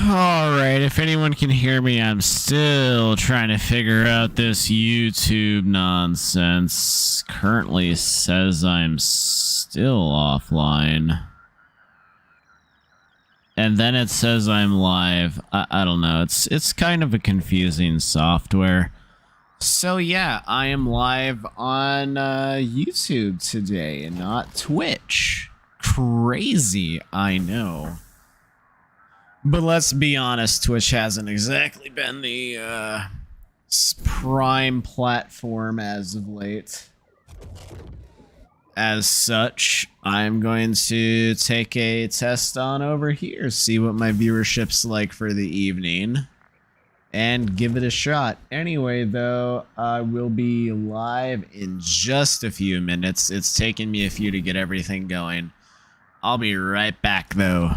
Alright, if anyone can hear me, I'm still trying to figure out this YouTube nonsense. Currently says I'm still offline. And then it says I'm live. I don't know. It's kind of a confusing software. So yeah, I am live on YouTube today and not Twitch. Crazy, I know. But let's be honest, Twitch hasn't exactly been the prime platform as of late. As such, I'm going to take a test on over here, see what my viewership's like for the evening, and give it a shot. Anyway, though, I will be live in just a few minutes. It's taken me a few to get everything going. I'll be right back, though.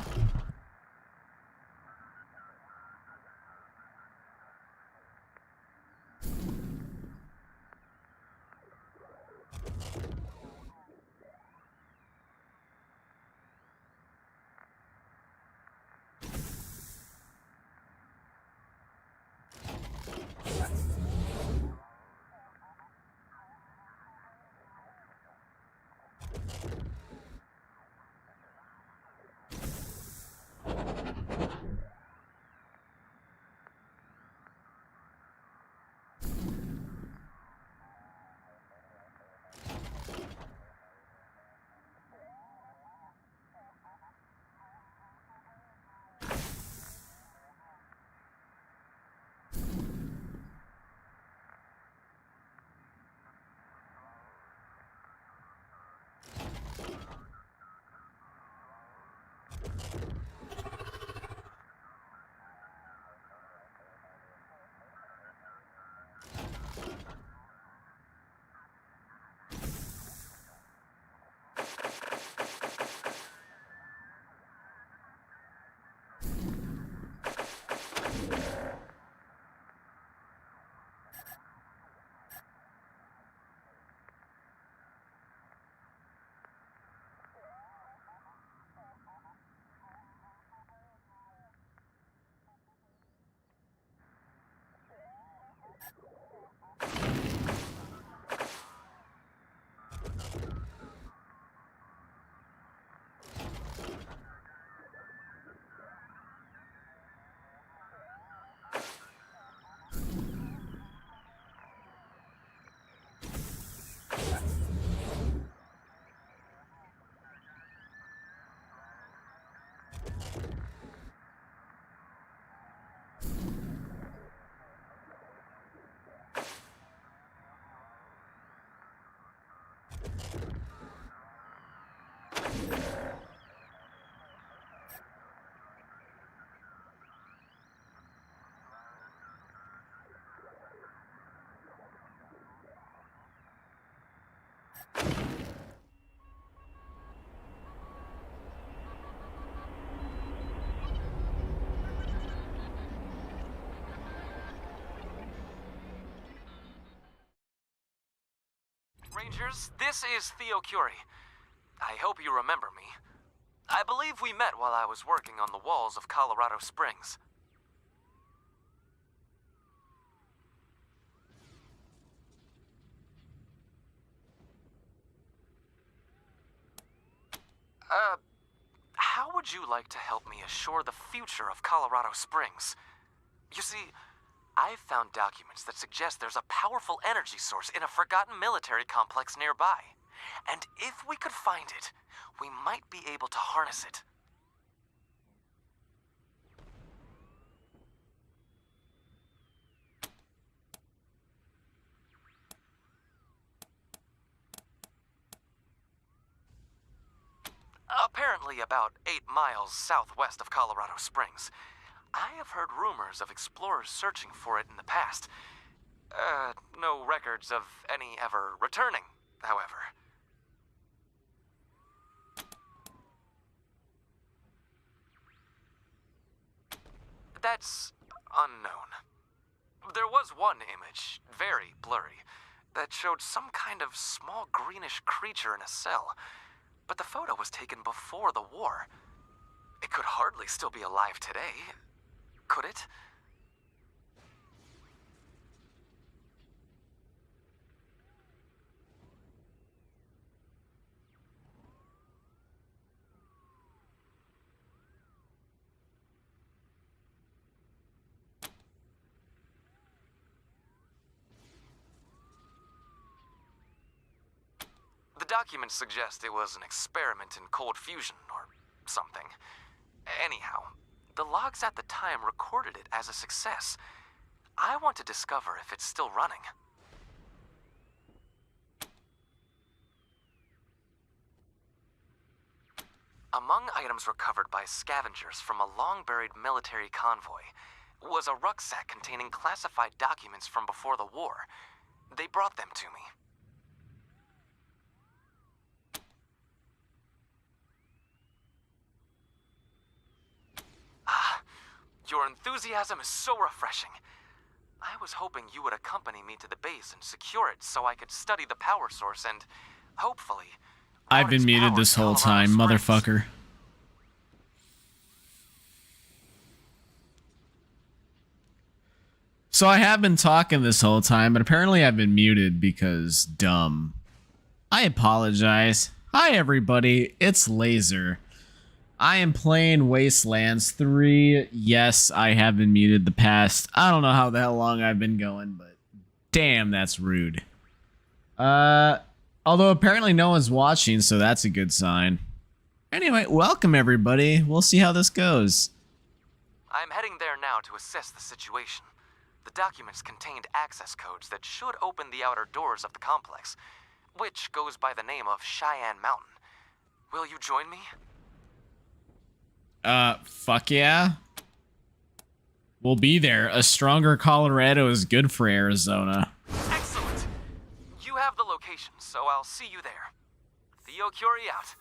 Rangers, this is Theo Curie. I hope you remember me. I believe we met while I was working on the walls of Colorado Springs. How would you like to help me assure the future of Colorado Springs? You see, I've found documents that suggest there's a powerful energy source in a forgotten military complex nearby. And if we could find it, we might be able to harness it. Apparently about 8 miles southwest of Colorado Springs. I have heard rumors of explorers searching for it in the past. No records of any ever returning, however. That's unknown. There was one image, very blurry, that showed some kind of small greenish creature in a cell. But the photo was taken before the war. It could hardly still be alive today. Could it? The documents suggest it was an experiment in cold fusion or something. Anyhow, the logs at the time recorded it as a success. I want to discover if it's still running. Among items recovered by scavengers from a long-buried military convoy was a rucksack containing classified documents from before the war. They brought them to me. Your enthusiasm is so refreshing. I was hoping you would accompany me to the base and secure it so I could study the power source and, hopefully... I've been muted this whole time, motherfucker. So I have been talking this whole time, but apparently I've been muted because dumb. I apologize. Hi everybody, it's Laser. I am playing Wastelands 3. Yes, I have been muted the past. I don't know how the hell long I've been going, but damn, that's rude. Although apparently no one's watching, so that's a good sign. Anyway, welcome everybody. We'll see how this goes. I'm heading there now to assess the situation. The documents contained access codes that should open the outer doors of the complex, which goes by the name of Cheyenne Mountain. Will you join me? Fuck yeah. We'll be there. A stronger Colorado is good for Arizona. Excellent! You have the location, so I'll see you there. Theo Curie out.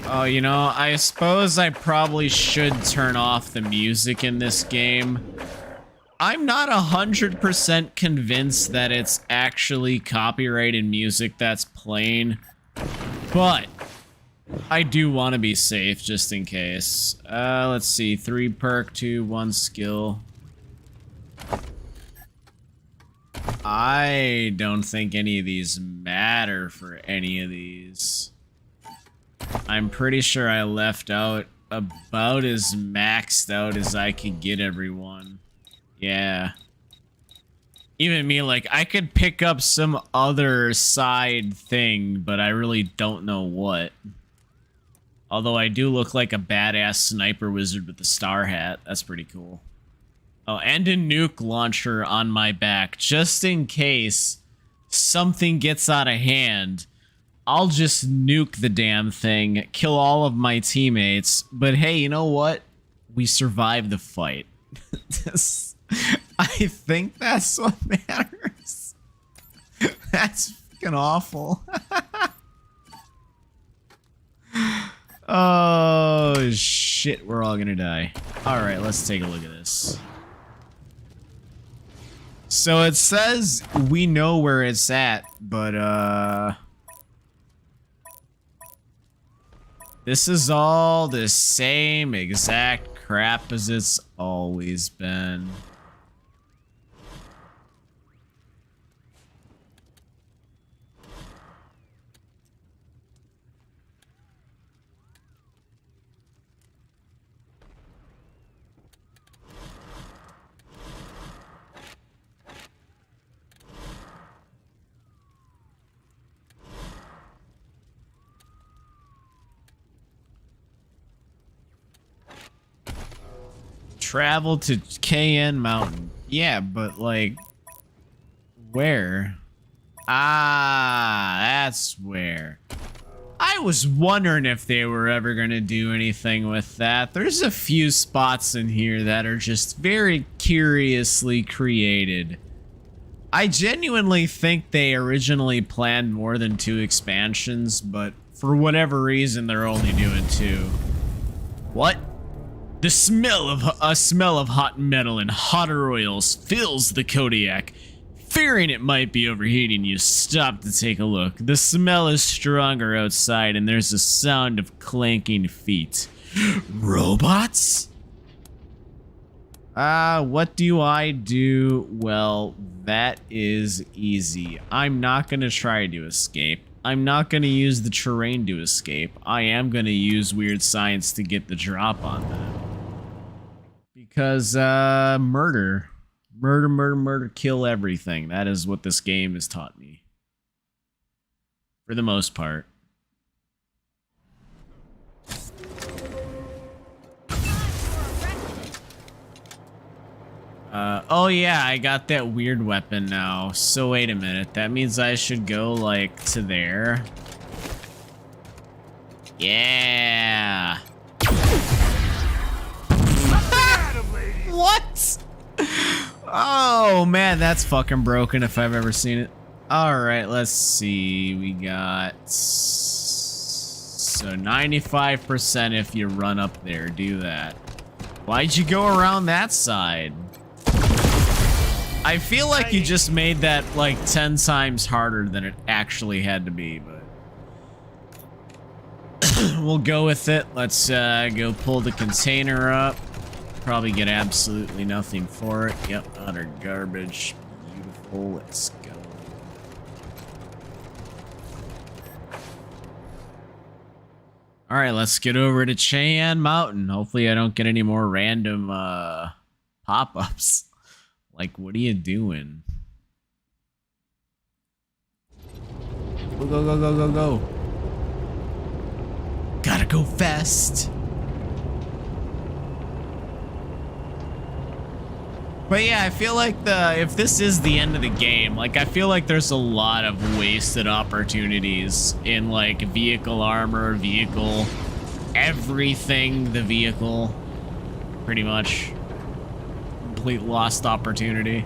Oh, you know, I suppose I probably should turn off the music in this game. I'm not 100% convinced that it's actually copyrighted music that's playing, but I do want to be safe just in case. Let's see, 3 perk, 2, 1 skill. I don't think any of these matter for any of these. I'm pretty sure I left out about as maxed out as I could get everyone. Yeah. Even me, like, I could pick up some other side thing, but I really don't know what. Although I do look like a badass sniper wizard with the star hat. That's pretty cool. Oh, and a nuke launcher on my back, just in case something gets out of hand. I'll just nuke the damn thing, kill all of my teammates, but hey, you know what? We survived the fight. I think that's what matters. That's fucking awful. Oh, shit, we're all gonna die. Alright, let's take a look at this. So it says we know where it's at, but, this is all the same exact crap as it's always been. Travel to KN Mountain. Yeah, but like, where? Ah, that's where. I was wondering if they were ever gonna do anything with that. There's a few spots in here that are just very curiously created. I genuinely think they originally planned more than 2 expansions, but for whatever reason, they're only doing 2. What? The smell of hot metal and hotter oils fills the Kodiak. Fearing it might be overheating, you stop to take a look. The smell is stronger outside, and there's a sound of clanking feet. Robots? What do I do? Well, that is easy. I'm not gonna try to escape. I'm not gonna use the terrain to escape. I am gonna use weird science to get the drop on that. Because, murder. Murder, murder, murder, kill everything. That is what this game has taught me. For the most part. Oh yeah, I got that weird weapon now. So wait a minute, that means I should go, like, to there. Yeah! What? Oh man, that's fucking broken if I've ever seen it. Alright, let's see. We got... So 95% if you run up there, do that. Why'd you go around that side? I feel like you just made that like 10 times harder than it actually had to be, but we'll go with it. Let's go pull the container up. Probably get absolutely nothing for it. Yep, utter garbage. Beautiful. Let's go. All right, let's get over to Cheyenne Mountain. Hopefully I don't get any more random pop-ups. Like, what are you doing? Go, go, go, go, go, go. Gotta go fast. But yeah, I feel like if this is the end of the game, like, I feel like there's a lot of wasted opportunities in, like, vehicle armor, vehicle, everything the vehicle, pretty much. Complete lost opportunity.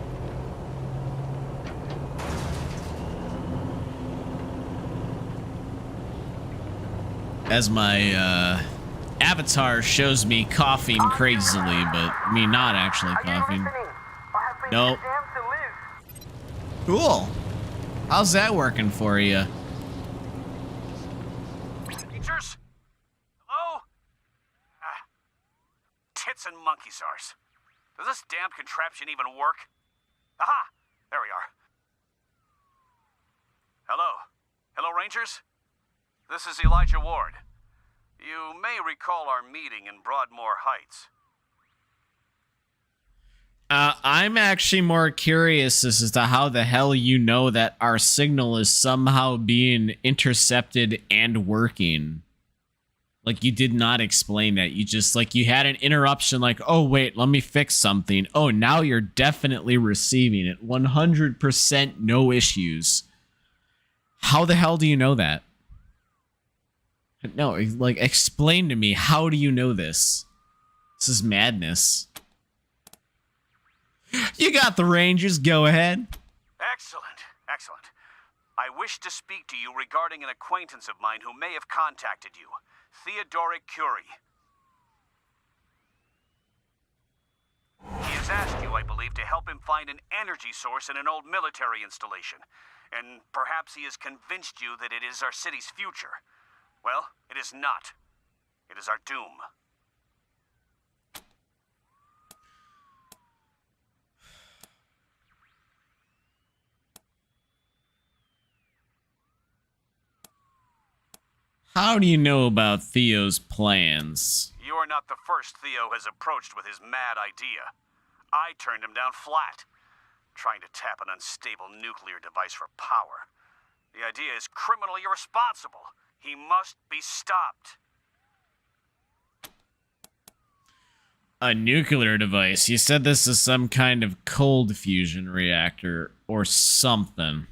As my avatar shows me coughing crazily, but me not actually coughing. Nope. Cool. How's that working for you? Teachers? Hello? Tits and monkey SARS. Does this damn contraption even work? Aha! There we are. Hello? Hello, Rangers? This is Elijah Ward. You may recall our meeting in Broadmoor Heights. I'm actually more curious as to how the hell you know that our signal is somehow being intercepted and working. Like, you did not explain that. You just, like, you had an interruption, like, oh, wait, let me fix something. Oh, now you're definitely receiving it. 100% no issues. How the hell do you know that? No, like, explain to me, how do you know this? This is madness. You got the Rangers, go ahead. Excellent, excellent. I wish to speak to you regarding an acquaintance of mine who may have contacted you. Theodoric Curie. He has asked you, I believe, to help him find an energy source in an old military installation. And perhaps he has convinced you that it is our city's future. Well, it is not. It is our doom. How do you know about Theo's plans? You are not the first Theo has approached with his mad idea. I turned him down flat, trying to tap an unstable nuclear device for power. The idea is criminally irresponsible. He must be stopped. A nuclear device? You said this is some kind of cold fusion reactor or something.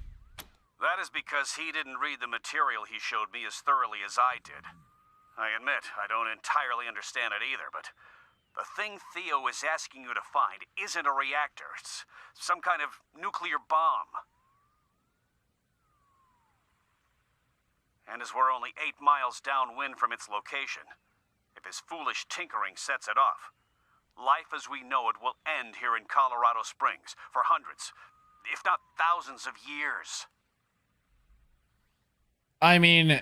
That is because he didn't read the material he showed me as thoroughly as I did. I admit, I don't entirely understand it either, but the thing Theo is asking you to find isn't a reactor. It's some kind of nuclear bomb. and as we're only 8 miles downwind from its location, if his foolish tinkering sets it off, life as we know it will end here in Colorado Springs for hundreds, if not thousands of years. I mean,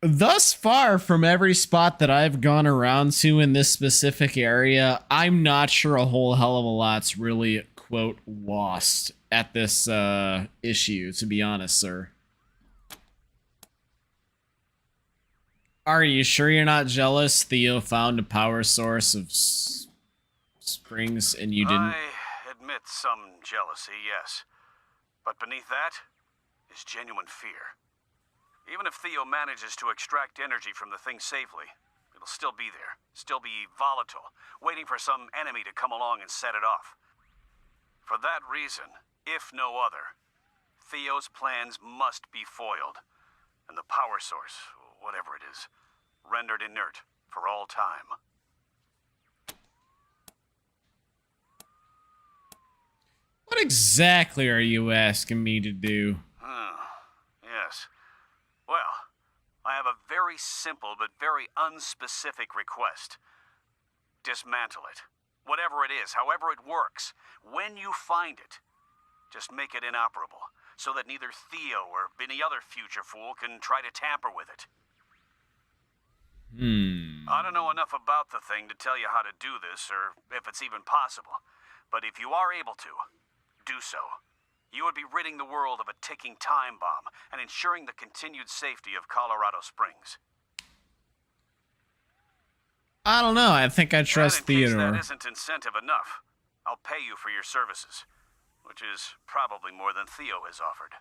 thus far from every spot that I've gone around to in this specific area, I'm not sure a whole hell of a lot's really, quote, lost at this issue, to be honest, sir. Are you sure you're not jealous Theo found a power source of springs and you didn't? I admit some jealousy, yes. But beneath that is genuine fear. Even if Theo manages to extract energy from the thing safely, it'll still be there, still be volatile, waiting for some enemy to come along and set it off. For that reason, if no other, Theo's plans must be foiled, and the power source, whatever it is, rendered inert for all time. What exactly are you asking me to do? Yes. Well, I have a very simple but very unspecific request. Dismantle it. Whatever it is, however it works, when you find it, just make it inoperable, so that neither Theo or any other future fool can try to tamper with it. I don't know enough about the thing to tell you how to do this, or if it's even possible, but if you are able to, do so. You would be ridding the world of a ticking time bomb and ensuring the continued safety of Colorado Springs. I don't know. I think I trust And in case Theodore. that isn't incentive enough, I'll pay you for your services, which is probably more than Theo has offered.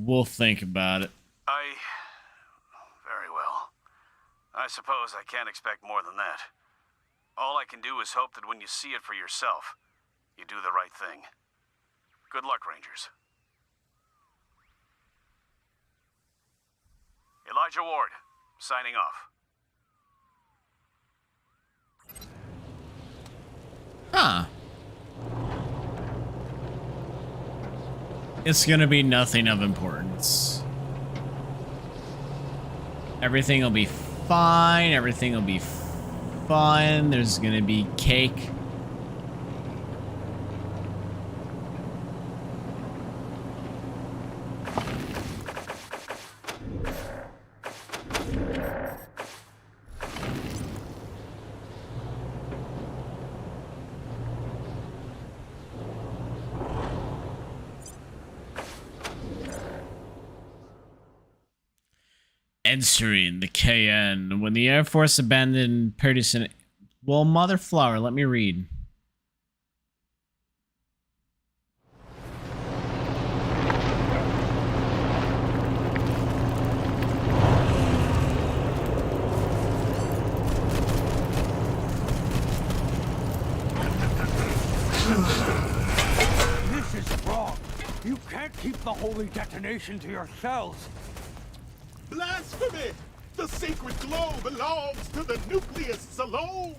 We'll think about it. Very well. I suppose I can't expect more than that. All I can do is hope that when you see it for yourself, you do the right thing. Good luck, Rangers. Elijah Ward, signing off. Huh. It's gonna be nothing of importance. Everything will be fine. Everything will be fun. There's gonna be cake. Entering the KN. When the Air Force abandoned Perdison... Well, Mother Flower, let me read. This is wrong. You can't keep the holy detonation to yourselves. Blasphemy! The sacred glow belongs to the nucleus alone!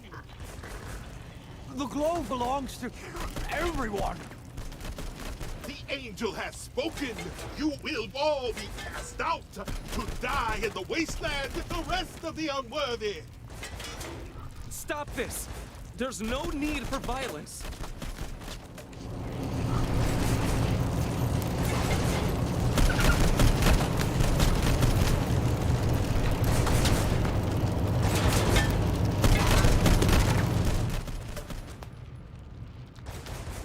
The glow belongs to everyone. The angel has spoken! You will all be cast out to die in the wasteland with the rest of the unworthy! Stop this! There's no need for violence.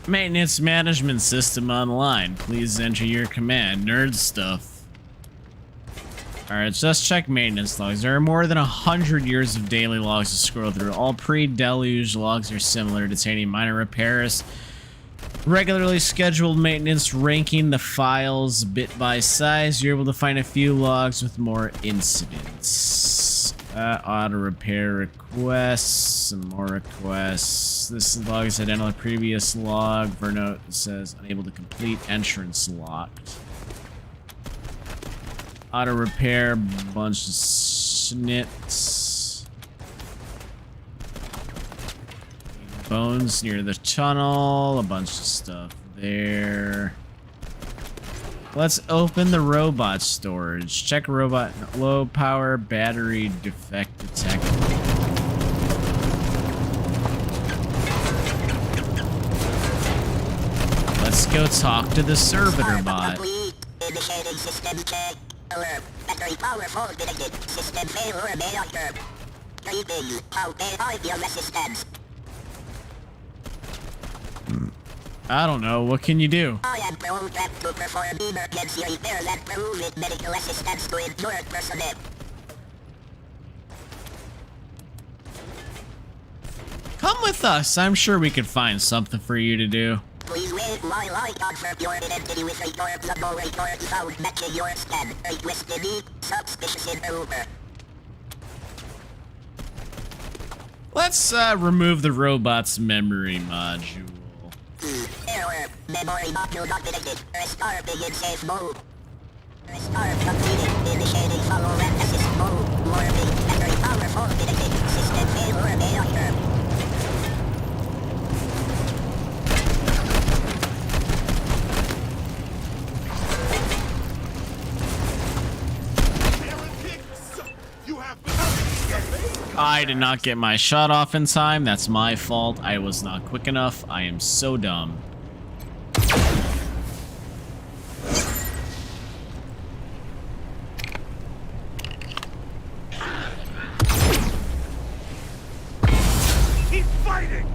Maintenance management system online. Please enter your command. Nerd stuff. Alright, just check maintenance logs. There are more than 100 years of daily logs to scroll through. All pre-deluge logs are similar, detaining minor repairs, regularly scheduled maintenance, ranking the files bit by size. You're able to find a few logs with more incidents. Auto repair requests, some more requests. This log is identical to previous log. Vernote says unable to complete, entrance locked. Auto repair, bunch of snits. Bones near the tunnel, a bunch of stuff there. Let's open the robot storage. Check robot low power battery defect detected. Let's go talk to the servitor bot. Initiating system check. Alert. Battery power fault detected. System failure may occur. Greetings. How may I be of assistance? I don't know. What can you do? I am programmed to perform emergency repairs and provide medical assistance to injured personnel. Come with us. I'm sure we could find something for you to do. Please wait while I confirm your identity with records of no records found matching your scan. Request delete. Suspicious improver. Let's remove the robot's memory module. Error. Memory module not detected. Restart begin safe mode. Restart completed. Initiating follow and assist mode. Warning. Battery power fault detected. System failure may occur. I did not get my shot off in time. That's my fault. I was not quick enough. I am so dumb. Keep fighting!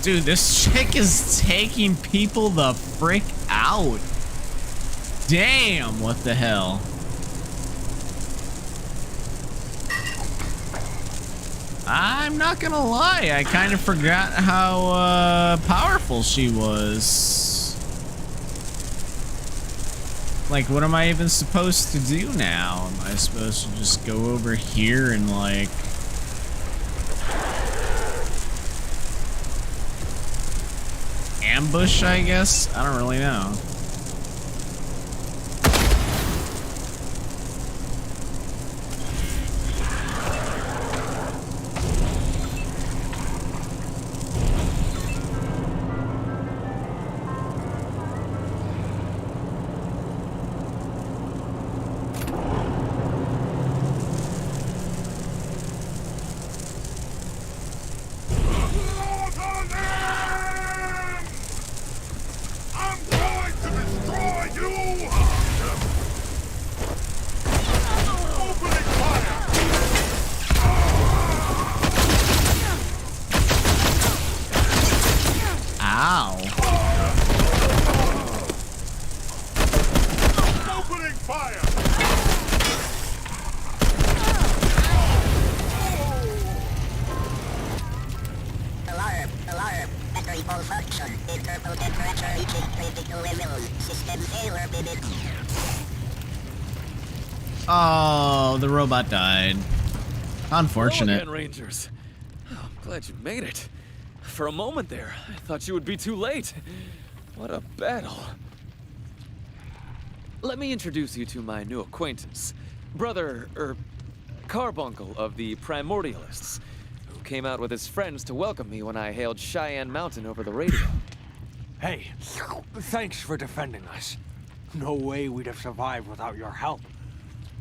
Dude, this chick is taking people the frick out. Damn, what the hell? I'm not gonna lie, I kind of forgot how powerful she was. Like, what am I even supposed to do now? Am I supposed to just go over here and like... ambush, I guess? I don't really know. Oh, the robot died. Unfortunate. Hello again, Rangers. Oh, I'm glad you made it. For a moment there, I thought you would be too late. What a battle. Let me introduce you to my new acquaintance, Brother, Carbuncle of the Primordialists, who came out with his friends to welcome me when I hailed Cheyenne Mountain over the radio. Hey, thanks for defending us. No way we'd have survived without your help.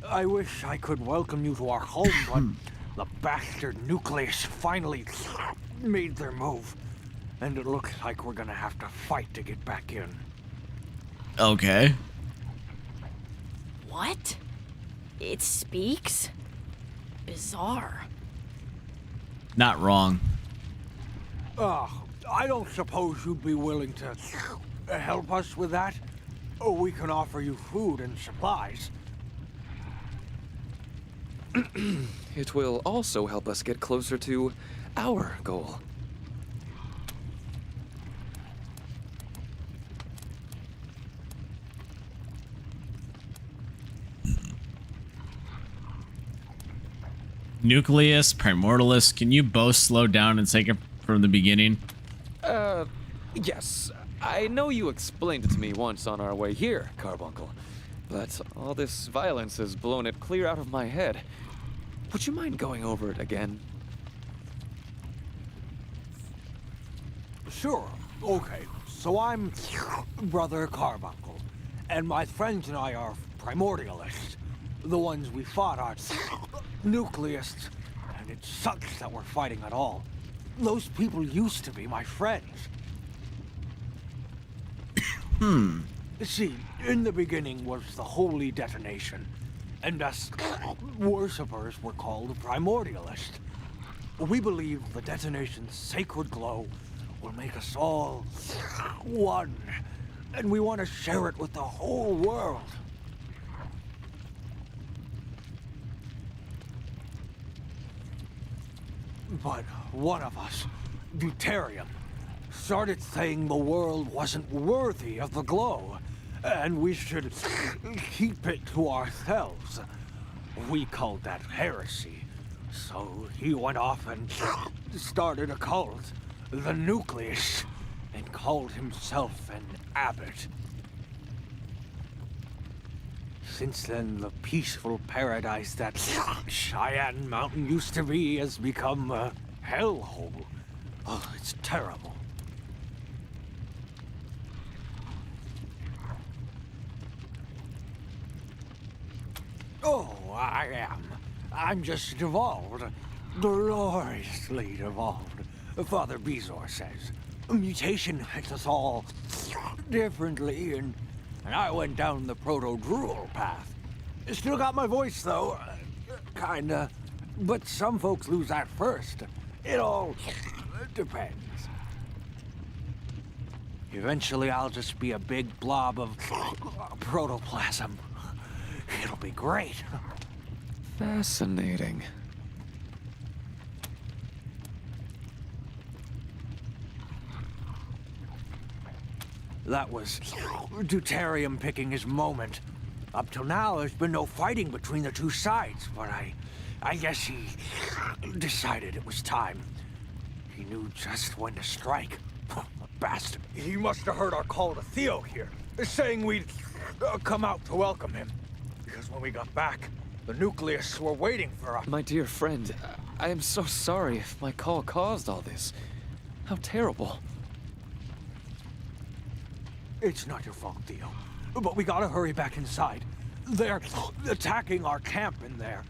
I wish I could welcome you to our home, but the bastard nucleus finally made their move. And it looks like we're gonna have to fight to get back in. Okay. What? It speaks? Bizarre. Not wrong. I don't suppose you'd be willing to help us with that? Or we can offer you food and supplies. It will also help us get closer to our goal. Nucleus, Primordialist, can you both slow down and take it from the beginning? Yes. I know you explained it to me once on our way here, Carbuncle, but all this violence has blown it clear out of my head. Would you mind going over it again? Sure. Okay. So I'm Brother Carbuncle, and my friends and I are primordialists. The ones we fought are nucleists, and it sucks that we're fighting at all. Those people used to be my friends. See, in the beginning was the holy detonation, and us worshippers were called primordialists. We believe the detonation's sacred glow will make us all one, and we want to share it with the whole world. But one of us, Deuterium, started saying the world wasn't worthy of the glow, and we should keep it to ourselves. We called that heresy, so he went off and started a cult, the Nucleus, and called himself an abbot. Since then, the peaceful paradise that Cheyenne Mountain used to be has become a hellhole. Oh, it's terrible. Oh, I am. I'm just devolved. Gloriously devolved, Father Bezor says. A mutation makes us all differently, and I went down the proto-druid path. Still got my voice, though. Kinda. But some folks lose that first. It all depends. Eventually, I'll just be a big blob of protoplasm. It'll be great. Fascinating. That was Deuterium picking his moment. Up till now, there's been no fighting between the two sides, but I guess he decided it was time. He knew just when to strike. Bastard. He must have heard our call to Theo here, saying we'd come out to welcome him. Because when we got back, the Nucleus were waiting for us. My dear friend, I am so sorry if my call caused all this. How terrible. It's not your fault, Theo. But we gotta hurry back inside. They're attacking our camp in there.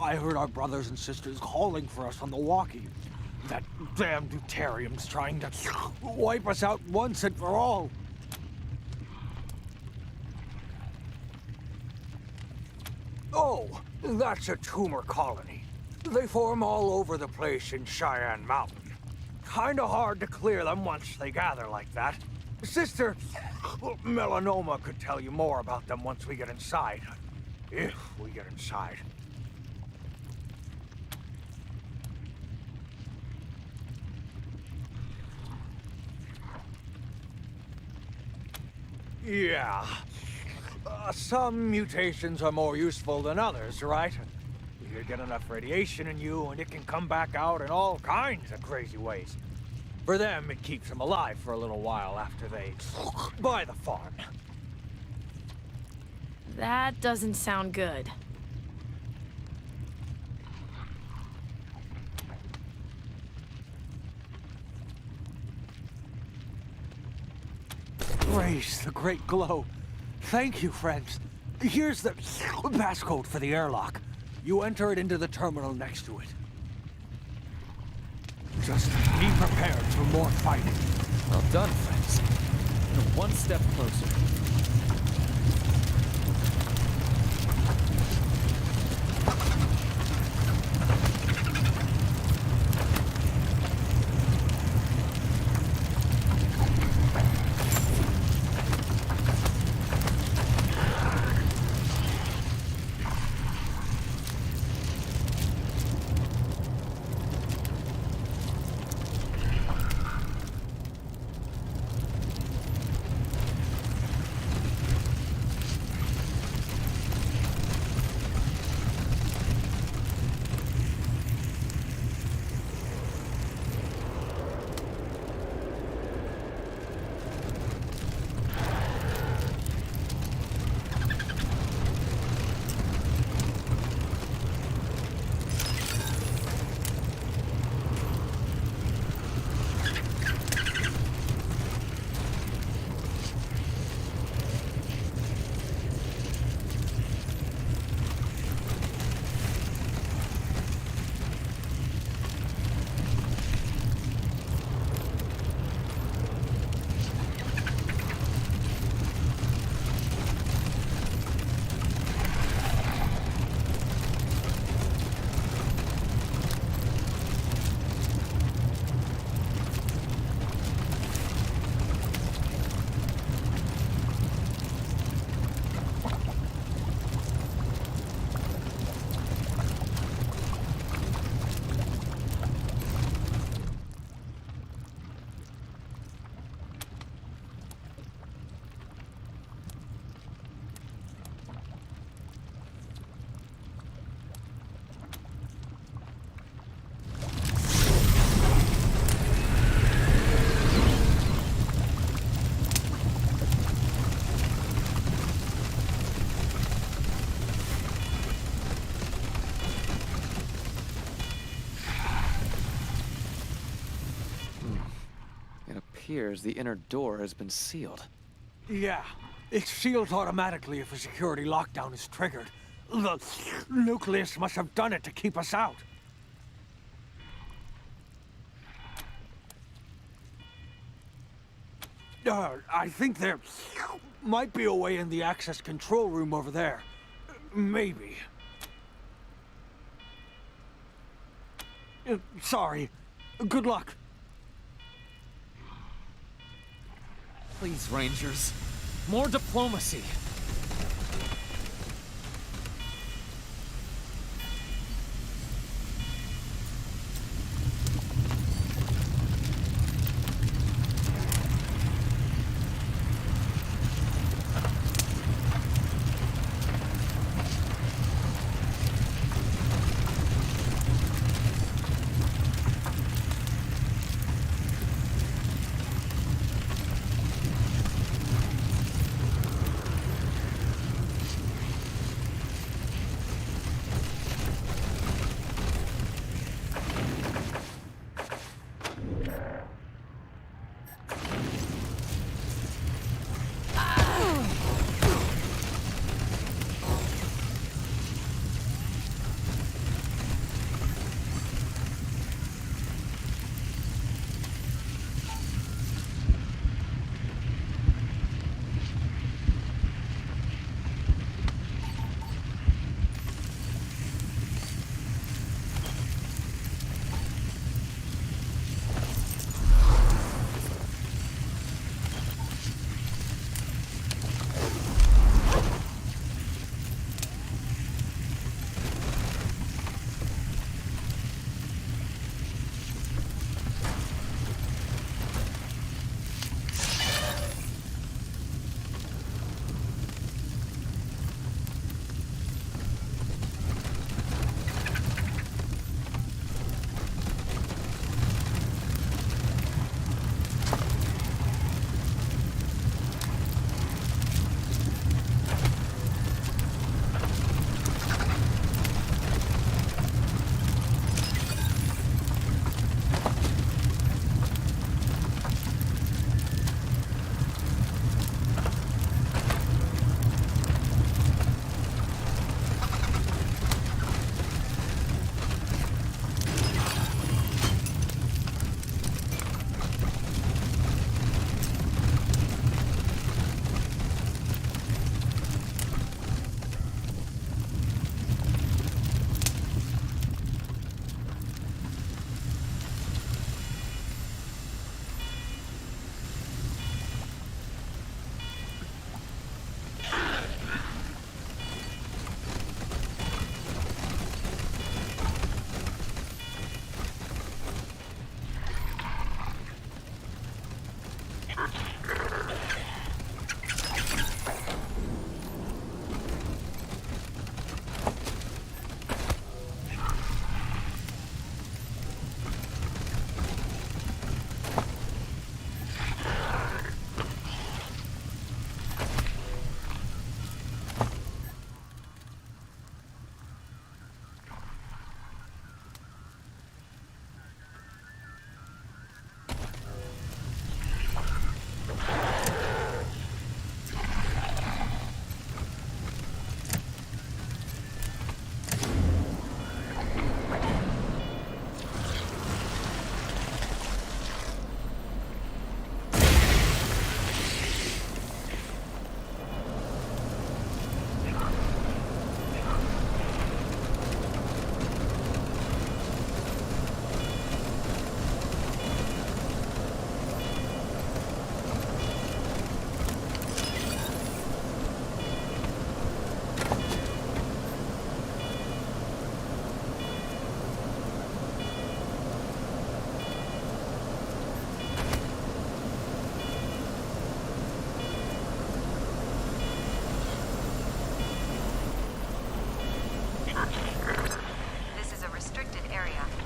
I heard our brothers and sisters calling for us on the walkie. That damn Deuterium's trying to wipe us out once and for all. Oh, that's a tumor colony. They form all over the place in Cheyenne Mountain. Kinda hard to clear them once they gather like that. Sister Melanoma could tell you more about them once we get inside. If we get inside. Yeah. Some mutations are more useful than others, right? You get enough radiation in you and it can come back out in all kinds of crazy ways. For them, it keeps them alive for a little while after they buy the farm. That doesn't sound good. Praise the great glow. Thank you, friends. Here's the passcode for the airlock. You enter it into the terminal next to it. Just be prepared for more fighting. Well done, friends. You're one step closer. appears the inner door has been sealed. Yeah, it seals automatically if a security lockdown is triggered. The nucleus must have done it to keep us out. I think there might be a way in the access control room over there. Maybe. Sorry. Good luck. Please, Rangers. More diplomacy.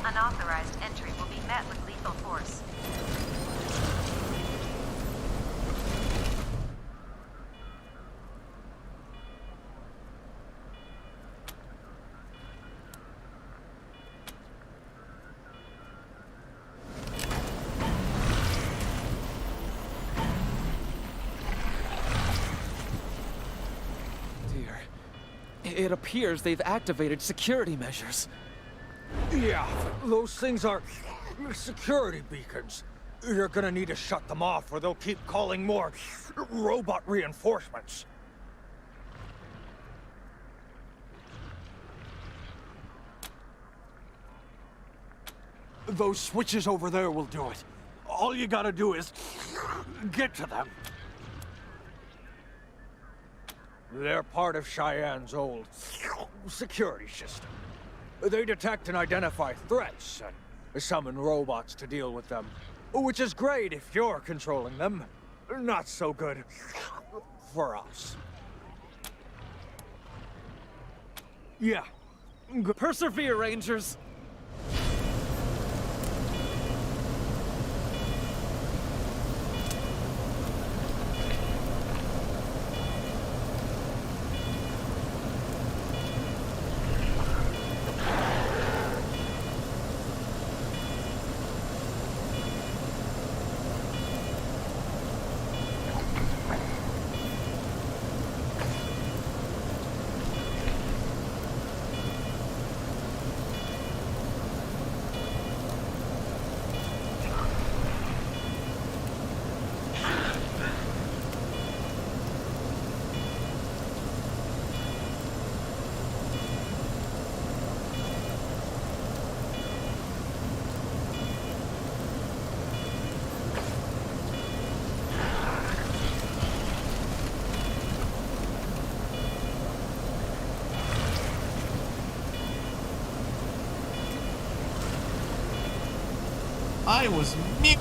Unauthorized entry will be met with lethal force. It appears they've activated security measures. Yeah, those things are security beacons. You're gonna need to shut them off or they'll keep calling more robot reinforcements. Those switches over there will do it. All you gotta do is get to them. They're part of Cheyenne's old security system. They detect and identify threats and summon robots to deal with them. Which is great if you're controlling them. Not so good for us. Yeah. Persevere, Rangers! I was mute.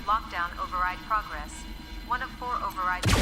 Lockdown override progress. One of 4 overrides.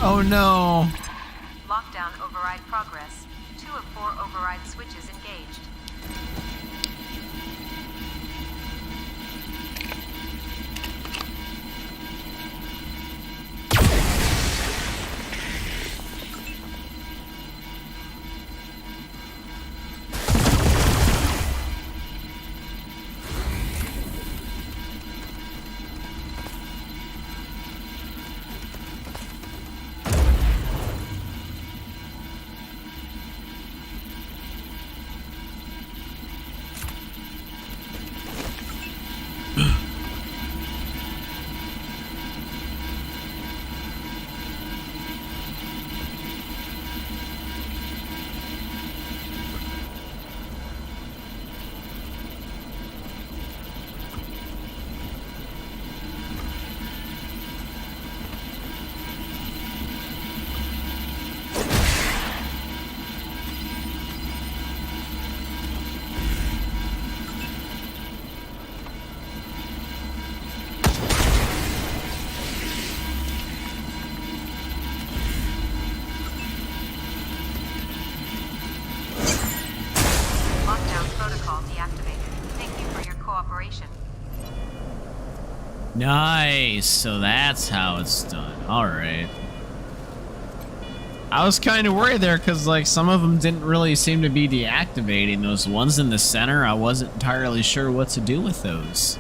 Oh no. Lockdown override progress. 2 of 4 override switches engaged. Nice. So that's how it's done. All right. I was kind of worried there because, like, some of them didn't really seem to be deactivating. Those ones in the center, I wasn't entirely sure what to do with those.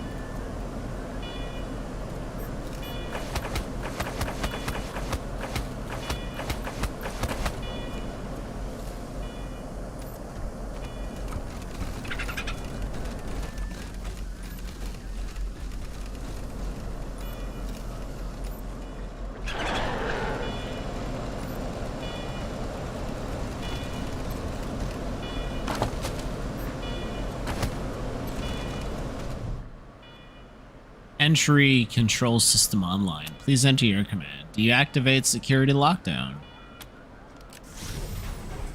Entry control system online. Please enter your command. Deactivate security lockdown.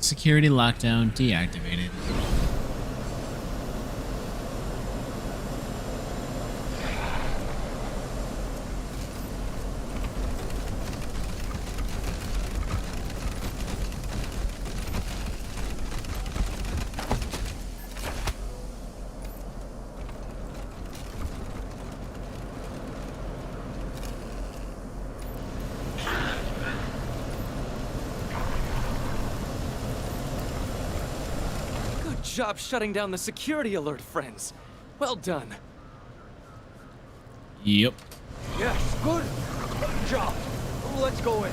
Security lockdown deactivated. Job shutting down the security alert, friends. Well done. Yep. Yes, good job. Let's go in.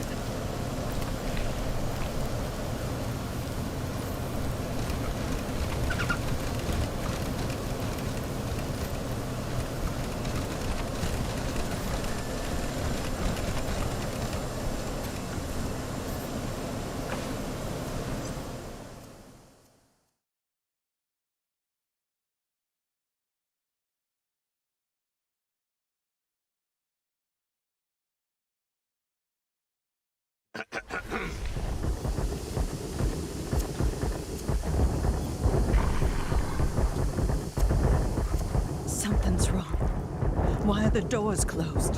Something's wrong. Why are the doors closed?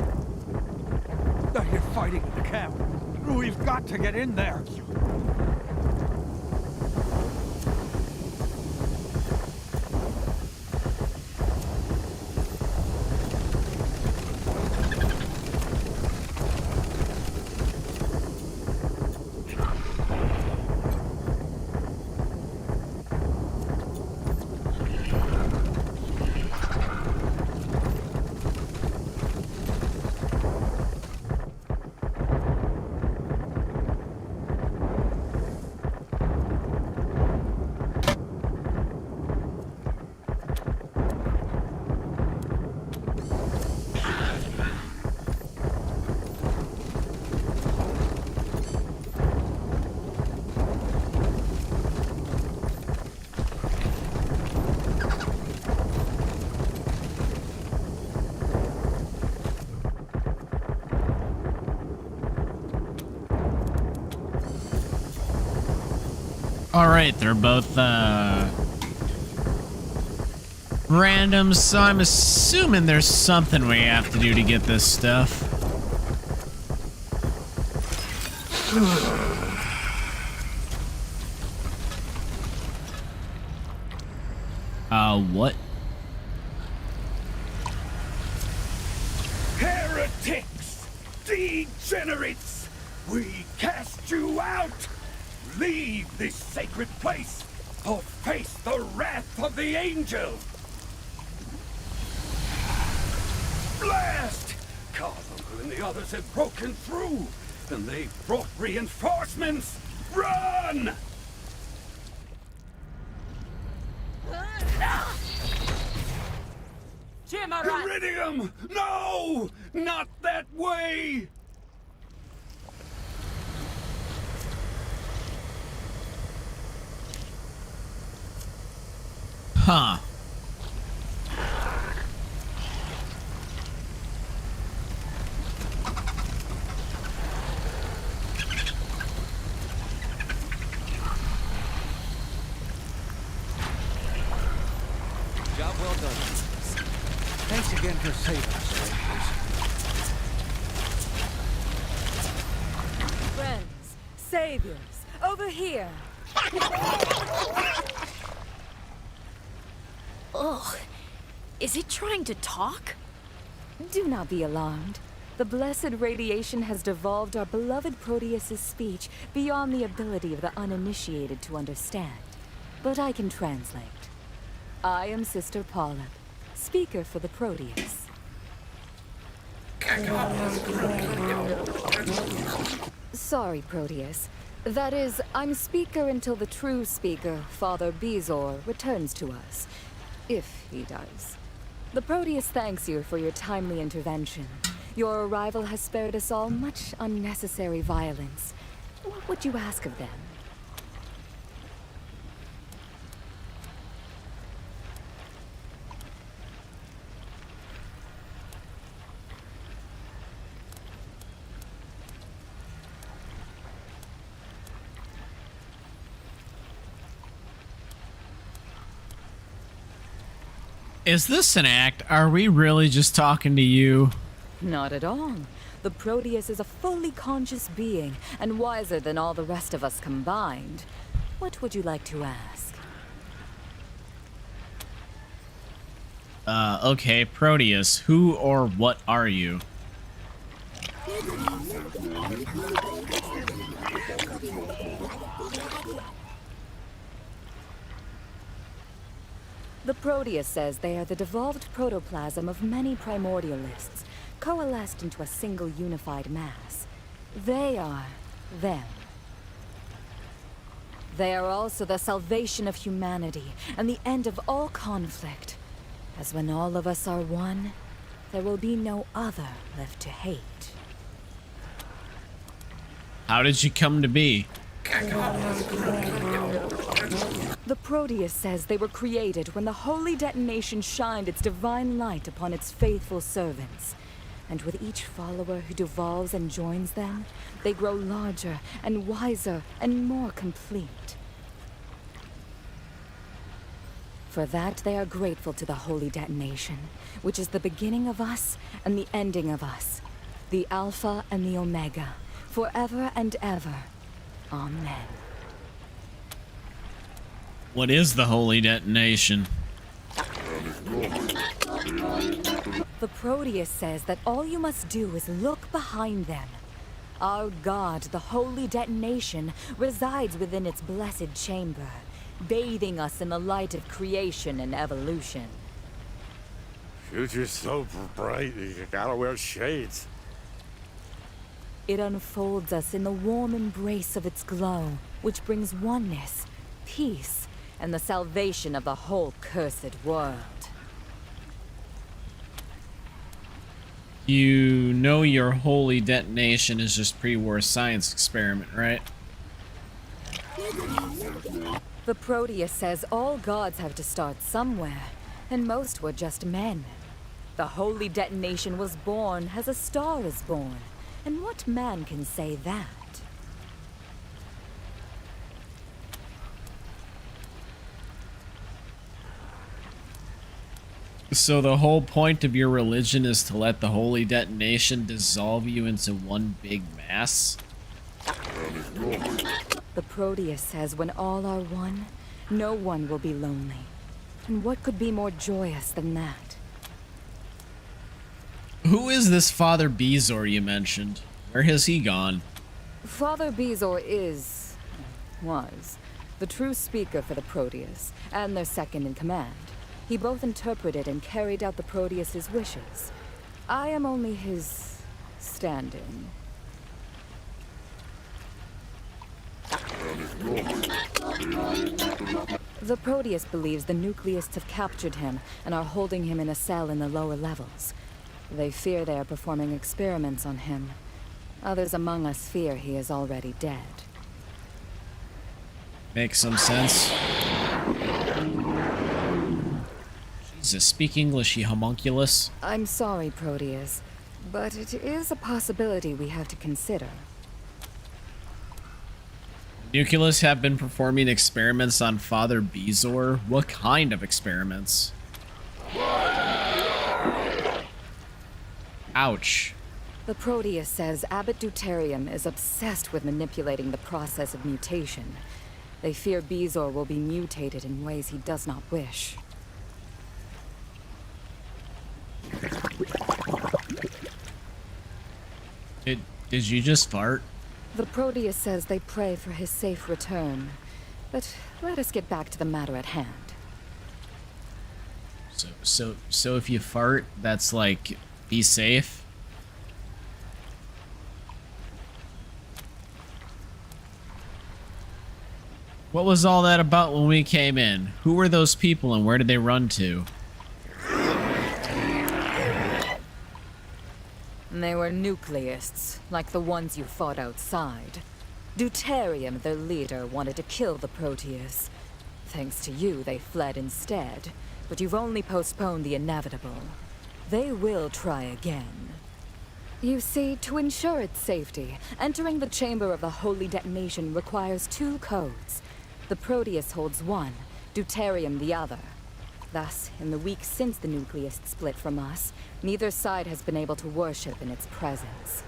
They're here fighting in the camp. We've got to get in there. Alright, they're both, random, so I'm assuming there's something we have to do to get this stuff. What? Heretics! Degenerates! We cast you out! Leave this sacred place, or face the wrath of the angel! Blast! Carbuncle and the others have broken through, and they've brought reinforcements! Run! Iridium! No! Not that way! Huh. Job well done. Thanks again for saving us, Rangers. Friends, saviors, over here. Ugh. Is it trying to talk? Do not be alarmed. The blessed radiation has devolved our beloved Proteus's speech beyond the ability of the uninitiated to understand. But I can translate. I am Sister Paula, speaker for the Proteus. Sorry, Proteus. That is, I'm speaker until the true speaker, Father Bezor, returns to us. If he does. The Proteus thanks you for your timely intervention. Your arrival has spared us all much unnecessary violence. What would you ask of them? Is this an act? Are we really just talking to you? Not at all. The Proteus is a fully conscious being, and wiser than all the rest of us combined. What would you like to ask? Okay, Proteus, who or what are you? The Proteus says they are the devolved protoplasm of many primordialists, coalesced into a single unified mass. They are them. They are also the salvation of humanity and the end of all conflict. As when all of us are one, there will be no other left to hate. How did you come to be? The Proteus says they were created when the holy detonation shined its divine light upon its faithful servants. And with each follower who devolves and joins them, they grow larger and wiser and more complete. For that, they are grateful to the holy detonation, which is the beginning of us and the ending of us, the Alpha and the Omega, forever and ever. Amen. What is the holy detonation? The Proteus says that all you must do is look behind them. Our god, the holy detonation, resides within its blessed chamber, bathing us in the light of creation and evolution. Future's so bright, you gotta wear shades. It unfolds us in the warm embrace of its glow, which brings oneness, peace, and the salvation of the whole cursed world. You know your holy detonation is just pre-war science experiment, right? The Proteus says all gods have to start somewhere, and most were just men. The holy detonation was born as a star is born, and what man can say that? So the whole point of your religion is to let the holy detonation dissolve you into one big mass? The Proteus says when all are one, no one will be lonely. And what could be more joyous than that? Who is this Father Bezor you mentioned? Where has he gone? Father Bezor was, the true speaker for the Proteus, and their second in command. He both interpreted and carried out the Proteus's wishes. I am only his stand-in. The Proteus believes the Nucleists have captured him and are holding him in a cell in the lower levels. They fear they are performing experiments on him. Others among us fear he is already dead. Makes some sense. Jesus, speak English, you homunculus. I'm sorry, Proteus, but it is a possibility we have to consider. Nucleus have been performing experiments on Father Bezor. What kind of experiments? Ouch. The Proteus says Abbot Deuterium is obsessed with manipulating the process of mutation. They fear Bezor will be mutated in ways he does not wish. Did you just fart? The Proteus says they pray for his safe return. But let us get back to the matter at hand. So if you fart, that's like, be safe? What was all that about when we came in? Who were those people and where did they run to? They were Nucleists, like the ones you fought outside. Deuterium, their leader, wanted to kill the Proteus. Thanks to you, they fled instead. But you've only postponed the inevitable. They will try again. You see, to ensure its safety, entering the chamber of the Holy Detonation requires 2 codes. The Proteus holds one, Deuterium the other. Thus, in the weeks since the Nucleists split from us, neither side has been able to worship in its presence.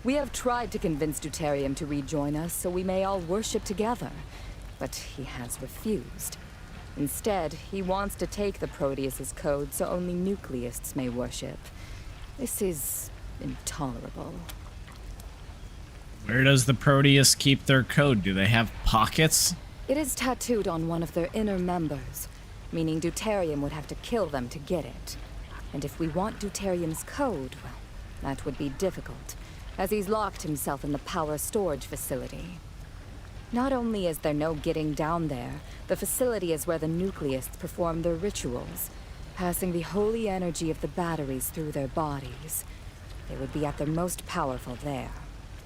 We have tried to convince Deuterium to rejoin us so we may all worship together, but he has refused. Instead, he wants to take the Proteus's code so only Nucleists may worship. This is intolerable. Where does the Proteus keep their code? Do they have pockets? It is tattooed on one of their inner members, meaning Deuterium would have to kill them to get it. And if we want Deuterium's code, well, that would be difficult, as he's locked himself in the power storage facility. Not only is there no getting down there, the facility is where the Nucleists perform their rituals, passing the holy energy of the batteries through their bodies. They would be at their most powerful there.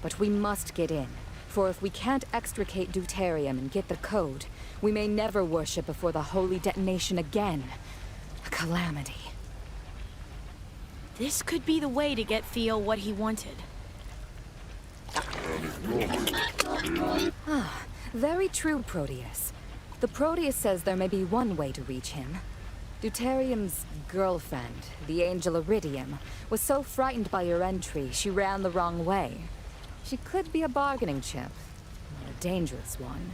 But we must get in, for if we can't extricate Deuterium and get the code, we may never worship before the Holy Detonation again. A calamity. This could be the way to get Theo what he wanted. Very true, Proteus. The Proteus says there may be one way to reach him. Deuterium's girlfriend, the Angel Iridium, was so frightened by your entry, she ran the wrong way. She could be a bargaining chip, but a dangerous one.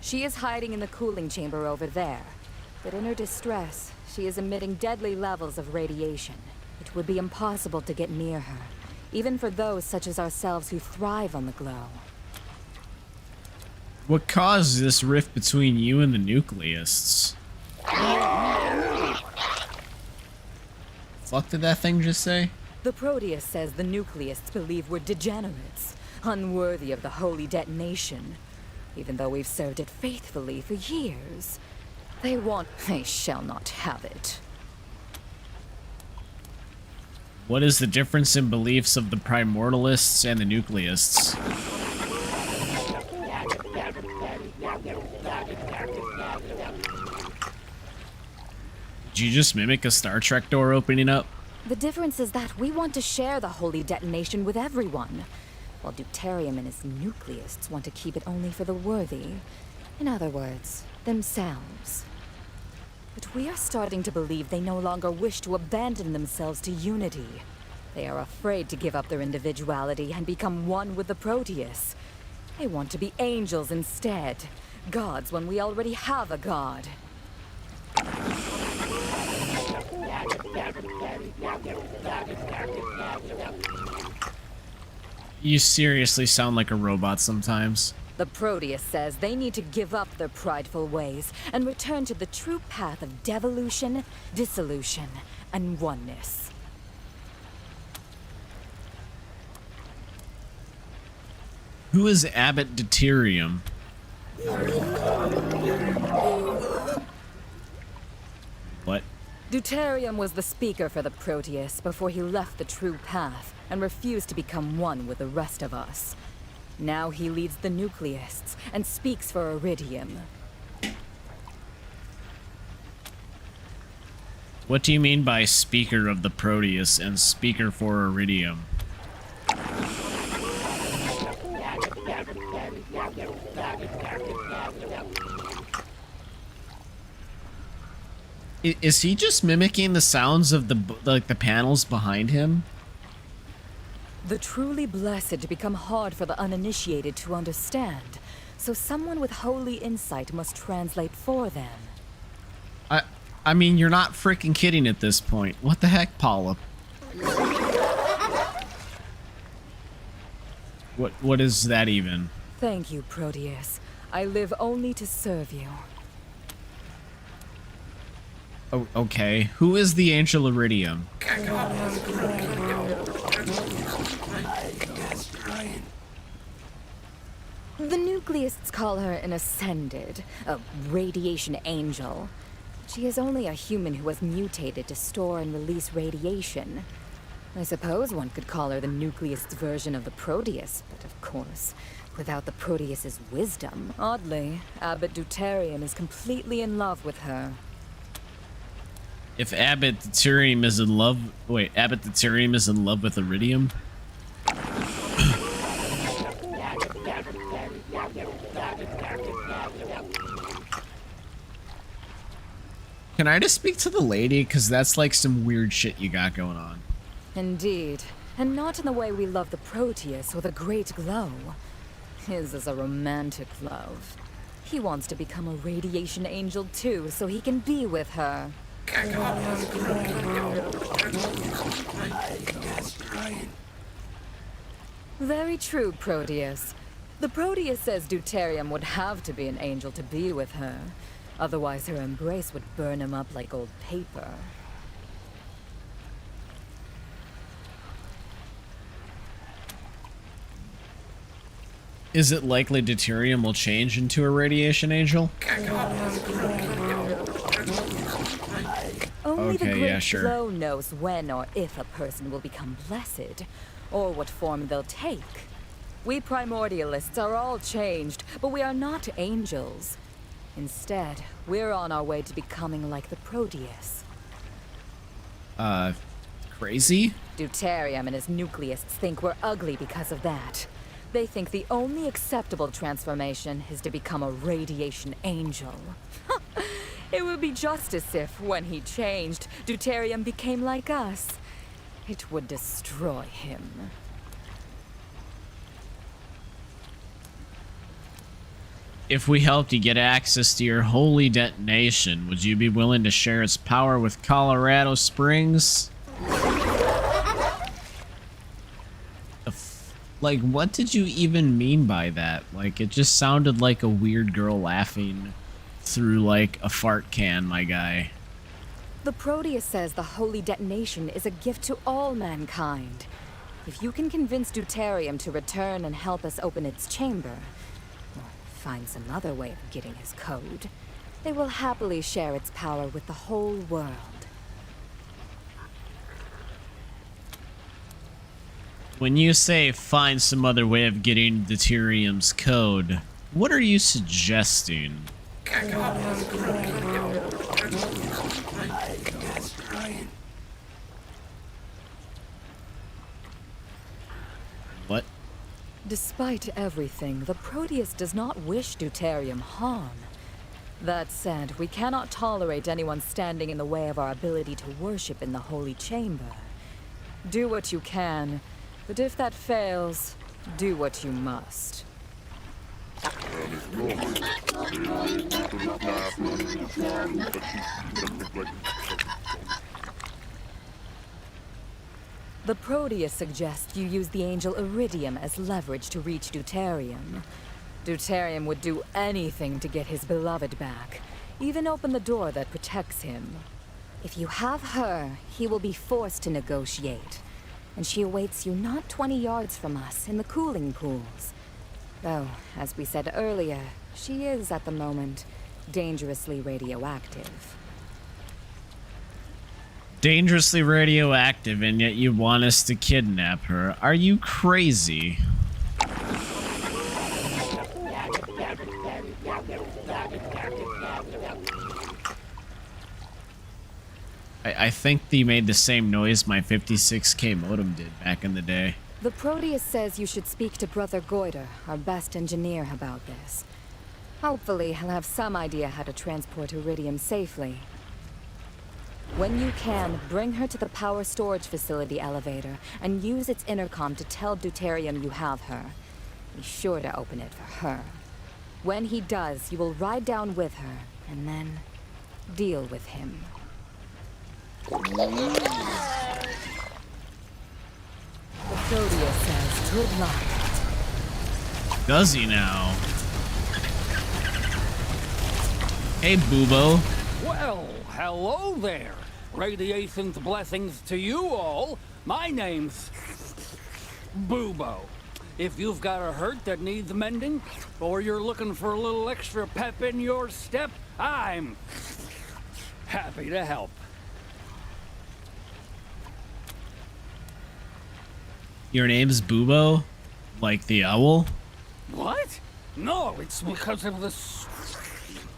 She is hiding in the cooling chamber over there, but in her distress, she is emitting deadly levels of radiation. It would be impossible to get near her, even for those such as ourselves who thrive on the glow. What caused this rift between you and the Nucleists? Fuck did that thing just say? The Proteus says the Nucleists believe we're degenerates, unworthy of the Holy Detonation. Even though we've served it faithfully for years, they shall not have it. What is the difference in beliefs of the Primordialists and the Nucleists? Did you just mimic a Star Trek door opening up? The difference is that we want to share the Holy Detonation with everyone, while Deuterium and his Nucleists want to keep it only for the worthy. In other words, themselves. But we are starting to believe they no longer wish to abandon themselves to unity. They are afraid to give up their individuality and become one with the Proteus. They want to be angels instead. Gods when we already have a god. You seriously sound like a robot sometimes. The Proteus says they need to give up their prideful ways and return to the true path of devolution, dissolution, and oneness. Who is Abbot Deuterium? What? Deuterium was the speaker for the Proteus before he left the true path and refused to become one with the rest of us. Now he leads the Nucleists and speaks for Iridium. What do you mean by speaker of the Proteus and speaker for Iridium? Is he just mimicking the sounds of the panels behind him? The truly blessed become hard for the uninitiated to understand, so someone with holy insight must translate for them. I mean, you're not freaking kidding at this point. What the heck, Paula? What is that even? Thank you, Proteus. I live only to serve you. Oh, okay. Who is the Angel Iridium? The Nucleists call her an Ascended, a radiation angel. She is only a human who has mutated to store and release radiation. I suppose one could call her the Nucleist's version of the Proteus, but of course, without the Proteus's wisdom. Oddly, Abbot Deuterium is completely in love with her. If Abbot Deuterium is in love... Wait, Abbot Deuterium is in love with Iridium? Can I just speak to the lady? Because that's like some weird shit you got going on. Indeed. And not in the way we love the Proteus with a great glow. His is a romantic love. He wants to become a radiation angel too, so he can be with her. Very true, Proteus. The Proteus says Deuterium would have to be an angel to be with her. Otherwise her embrace would burn him up like old paper. Is it likely Deuterium will change into a radiation angel? Only the Okay, great yeah, sure. glow knows when or if a person will become blessed, or what form they'll take. We primordialists are all changed, but we are not angels. Instead, we're on our way to becoming like the Proteus. Crazy? Deuterium and his Nucleists think we're ugly because of that. They think the only acceptable transformation is to become a radiation angel. It would be just as if, when he changed, Deuterium became like us. It would destroy him. If we helped you get access to your holy detonation, would you be willing to share its power with Colorado Springs? Like, what did you even mean by that? Like, it just sounded like a weird girl laughing through, like, a fart can, my guy. The Proteus says the holy detonation is a gift to all mankind. If you can convince Deuterium to return and help us open its chamber, or find some other way of getting his code, they will happily share its power with the whole world. When you say find some other way of getting Deuterium's code, what are you suggesting? What? Despite everything, the Proteus does not wish Deuterium harm. That said, we cannot tolerate anyone standing in the way of our ability to worship in the Holy Chamber. Do what you can, but if that fails, do what you must. The Proteus suggests you use the angel Iridium as leverage to reach Deuterium. Deuterium would do anything to get his beloved back, even open the door that protects him. If you have her, he will be forced to negotiate, and she awaits you not 20 yards from us in the cooling pools. Though, as we said earlier, she is at the moment dangerously radioactive. Dangerously radioactive, and yet you want us to kidnap her. Are you crazy? I think they made the same noise my 56K modem did back in the day. The Proteus says you should speak to Brother Goiter, our best engineer, about this. Hopefully, he'll have some idea how to transport Iridium safely. When you can, bring her to the power storage facility elevator and use its intercom to tell Deuterium you have her. Be sure to open it for her. When he does, you will ride down with her and then deal with him. The Proteus says good luck. Does he now? Hey, Boobo. Well, hello there. Radiation's blessings to you all. My name's Boobo. If you've got a hurt that needs mending, or you're looking for a little extra pep in your step, I'm happy to help. Your name's Boobo? Like the owl? What? No, it's because of the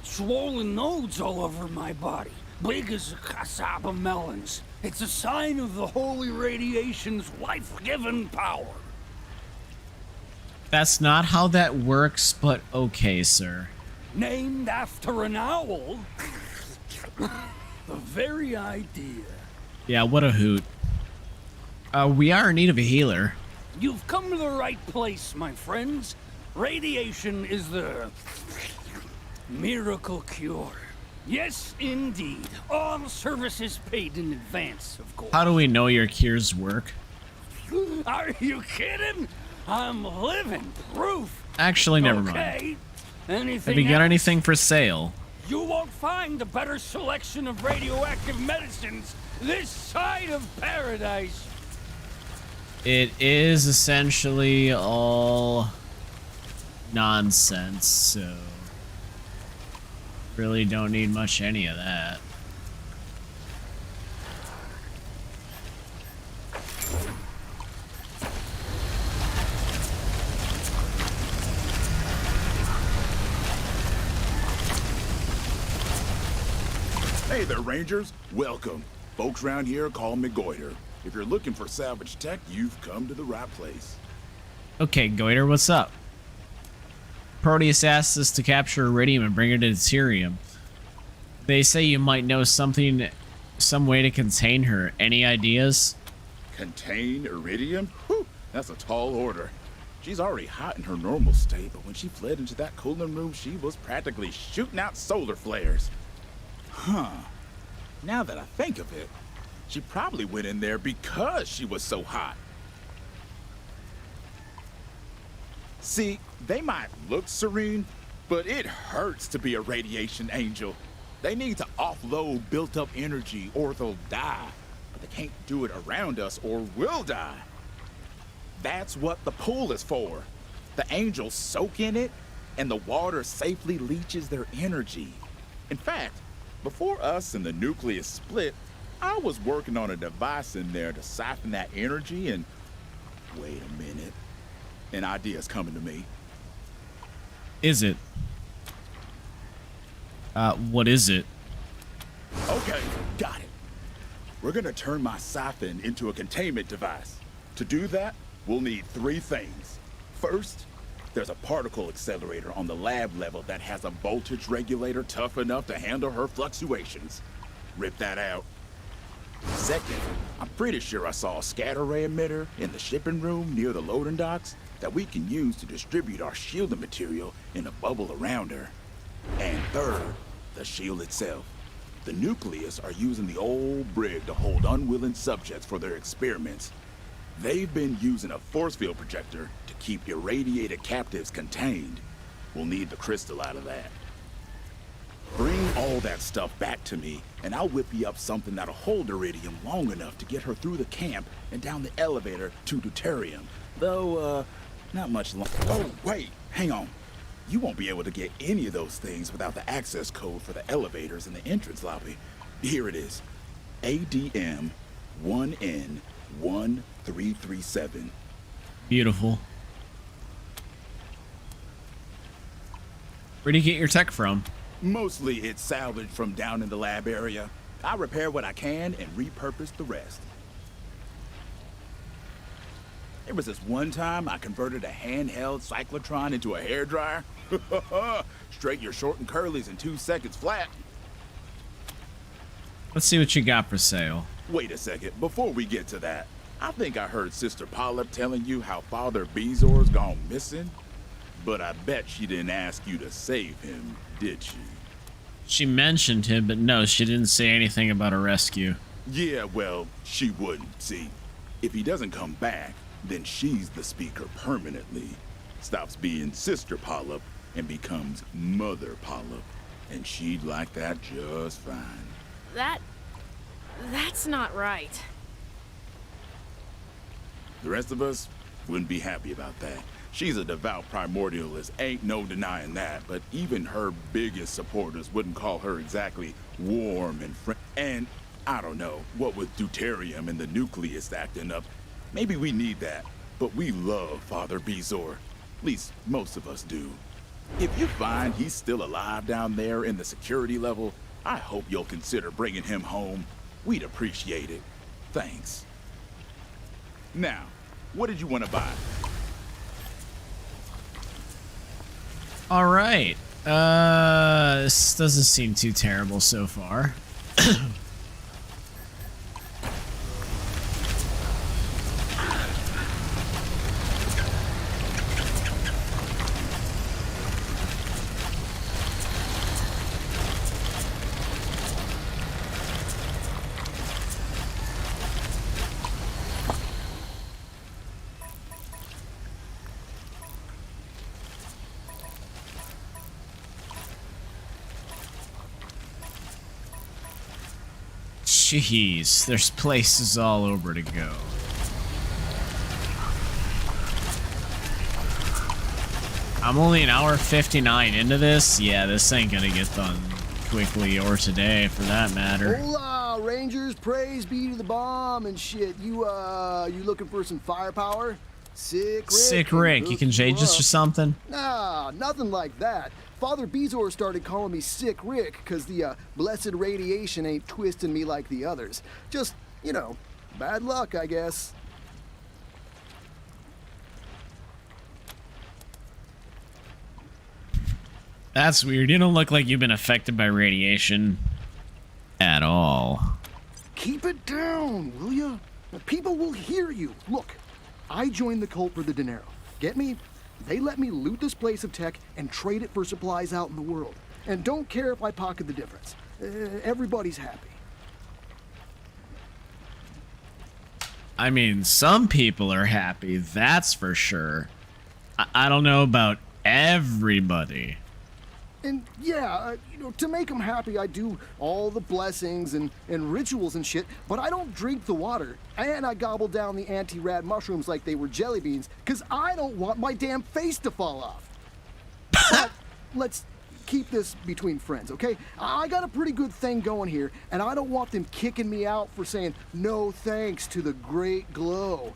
swollen nodes all over my body. Big as cassava melons. It's a sign of the holy radiation's life-giving power. That's not how that works, but okay, sir. Named after an owl? The very idea. Yeah, what a hoot. We are in need of a healer. You've come to the right place, my friends. Radiation is the miracle cure. Yes, indeed. All services paid in advance, of course. How do we know your cures work? Are you kidding? I'm living proof. Actually, never mind. Okay. Anything Have you got else? anything for sale? You won't find a better selection of radioactive medicines this side of paradise. It is essentially all nonsense, so really don't need much any of that. Hey there, Rangers. Welcome. Folks around here call me Goiter. If you're looking for salvage tech, you've come to the right place. Okay, Goiter, what's up? Proteus asked us to capture Iridium and bring it to Deuterium. They say you might know some way to contain her. Any ideas? Contain Iridium? Whew, that's a tall order. She's already hot in her normal state, but when she fled into that cooling room, she was practically shooting out solar flares. Huh. Now that I think of it, she probably went in there because she was so hot. See, they might look serene, but it hurts to be a radiation angel. They need to offload built-up energy or they'll die. But they can't do it around us or we'll die. That's what the pool is for. The angels soak in it, and the water safely leaches their energy. In fact, before us and the nucleus split, I was working on a device in there to siphon that energy and... Wait a minute. An idea's coming to me. Is it? What is it? Okay, got it. We're gonna turn my siphon into a containment device. To do that, we'll need 3 things. First, there's a particle accelerator on the lab level that has a voltage regulator tough enough to handle her fluctuations. Rip that out. Second, I'm pretty sure I saw a scatter ray emitter in the shipping room near the loading docks that we can use to distribute our shielding material in a bubble around her. And third, the shield itself. The nucleus are using the old brig to hold unwilling subjects for their experiments. They've been using a force field projector to keep irradiated captives contained. We'll need the crystal out of that. Bring all that stuff back to me, and I'll whip you up something that'll hold iridium long enough to get her through the camp and down the elevator to deuterium. Though, not much longer. Oh, wait, hang on. You won't be able to get any of those things without the access code for the elevators in the entrance lobby. Here it is. ADM 1N1337. Beautiful. Where do you get your tech from? Mostly it's salvaged from down in the lab area. I repair what I can and repurpose the rest. There was this one time I converted a handheld cyclotron into a hairdryer. Straighten your short and curlies in 2 seconds flat. Let's see what you got for sale. Wait a second, before we get to that, I think I heard Sister Polyp telling you how Father Bezor's gone missing. But I bet she didn't ask you to save him, did she? She mentioned him, but no, she didn't say anything about a rescue. Yeah, well, she wouldn't. See, if he doesn't come back, then she's the speaker permanently. Stops being Sister Polyp and becomes Mother Polyp. And she'd like that just fine. That's not right. The rest of us wouldn't be happy about that. She's a devout primordialist, ain't no denying that, but even her biggest supporters wouldn't call her exactly warm and friendly. And I don't know, what with deuterium and the nucleus acting up, maybe we need that, but we love Father Bezor. At least most of us do. If you find he's still alive down there in the security level, I hope you'll consider bringing him home. We'd appreciate it. Thanks. Now, what did you want to buy? All right. This doesn't seem too terrible so far. Jeez, there's places all over to go. I'm only an hour 59 into this. Yeah, this ain't gonna get done quickly or today, for that matter. Hola, Rangers, praise be to the bomb and shit. You looking for some firepower? Sick Rick. Sick Rick, you can change this or something? Nah, nothing like that. Father Bezor started calling me Sick Rick because the blessed radiation ain't twisting me like the others. Just, you know, bad luck, I guess. That's weird. You don't look like you've been affected by radiation at all. Keep it down, will ya? People will hear you. Look, I joined the cult for the dinero. Get me? They let me loot this place of tech and trade it for supplies out in the world. And don't care if I pocket the difference. Everybody's happy. I mean, some people are happy, that's for sure. I don't know about everybody. And yeah, you know, to make them happy, I do all the blessings and rituals and shit, but I don't drink the water. And I gobble down the anti-rad mushrooms like they were jelly beans, because I don't want my damn face to fall off. But let's keep this between friends, okay? I got a pretty good thing going here, and I don't want them kicking me out for saying no thanks to the great glow.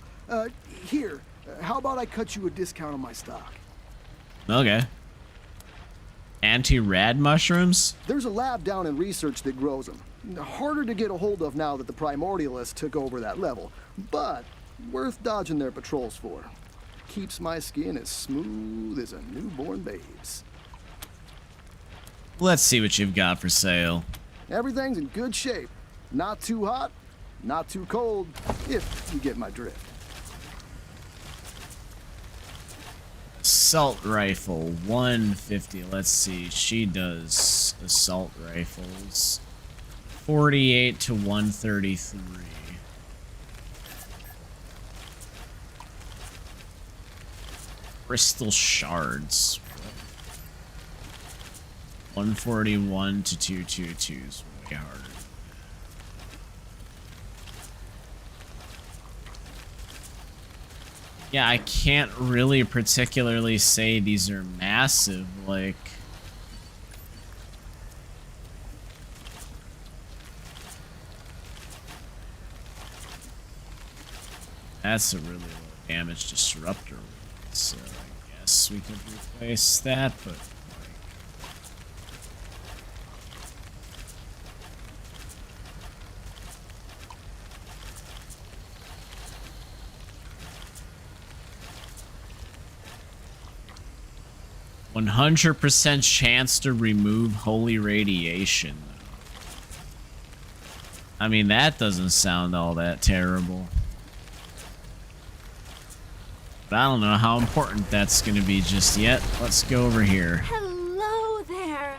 Here, how about I cut you a discount on my stock? Okay. Anti-rad mushrooms? There's a lab down in research that grows them. Harder to get a hold of now that the primordialists took over that level, but worth dodging their patrols for. Keeps my skin as smooth as a newborn babe's. Let's see what you've got for sale. Everything's in good shape. Not too hot, not too cold, if you get my drift. Assault rifle, 150. Let's see. She does assault rifles. 48 to 133. Crystal shards. 141 to 222 is way harder. Yeah, I can't really particularly say these are massive, like... That's a really low damage disruptor, so I guess we could replace that, but... 100% chance to remove holy radiation. I mean, that doesn't sound all that terrible. But I don't know how important that's going to be just yet. Let's go over here. Hello there.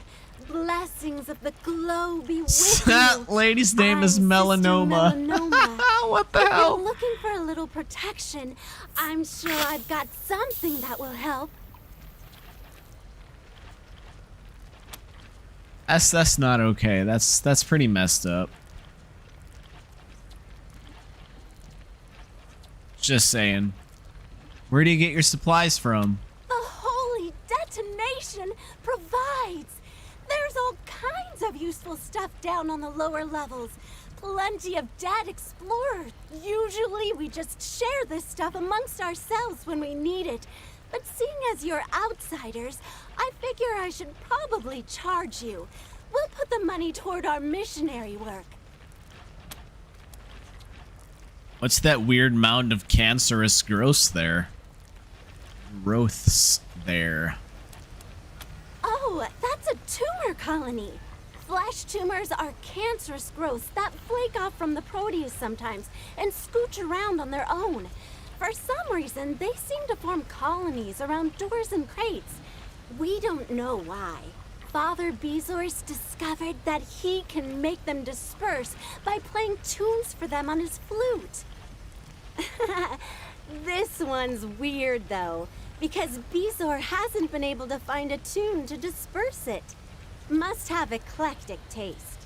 Blessings of the glow be with That you. lady's name is Melanoma. What the hell? If you're looking for a little protection, I'm sure I've got something that will help. That's not okay. That's pretty messed up. Just saying. Where do you get your supplies from? The holy detonation provides. There's all kinds of useful stuff down on the lower levels. Plenty of dead explorers. Usually we just share this stuff amongst ourselves when we need it. But seeing as you're outsiders, I figure I should probably charge you. We'll put the money toward our missionary work. What's that weird mound of cancerous growths there? Growths there. Oh, that's a tumor colony. Flesh tumors are cancerous growths that flake off from the Proteus sometimes and scooch around on their own. For some reason, they seem to form colonies around doors and crates. We don't know why. Father Bezos discovered that he can make them disperse by playing tunes for them on his flute. This one's weird, though, because Bezor hasn't been able to find a tune to disperse it. Must have eclectic taste.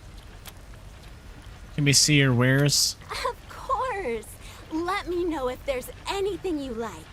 Can we see your wares? Of course. Let me know if there's anything you like.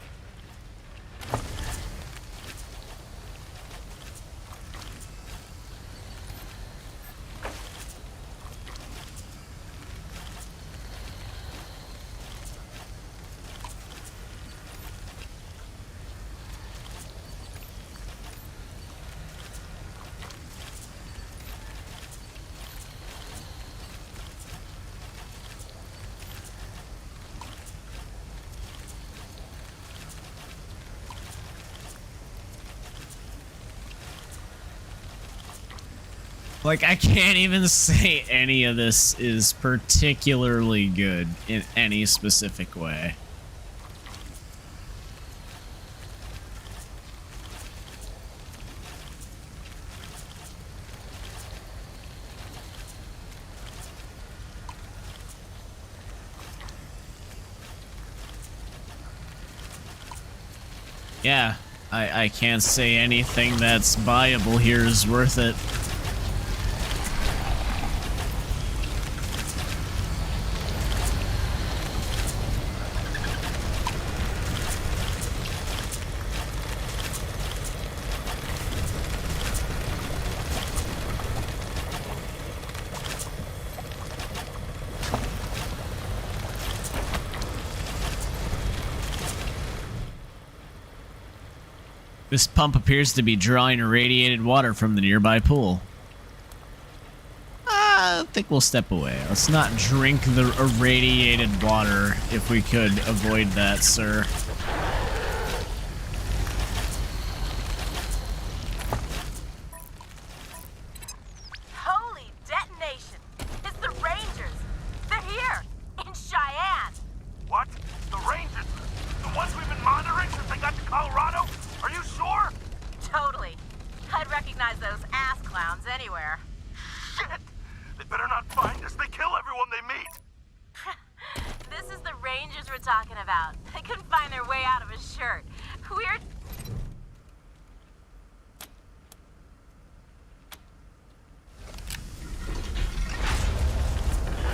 Like, I can't even say any of this is particularly good in any specific way. Yeah, I can't say anything that's viable here is worth it. This pump appears to be drawing irradiated water from the nearby pool. I think we'll step away. Let's not drink the irradiated water if we could avoid that, sir. Holy detonation! It's the Rangers! They're here! In Cheyenne! What? The Rangers? The ones we've been monitoring since they got to Colorado? Are you sure?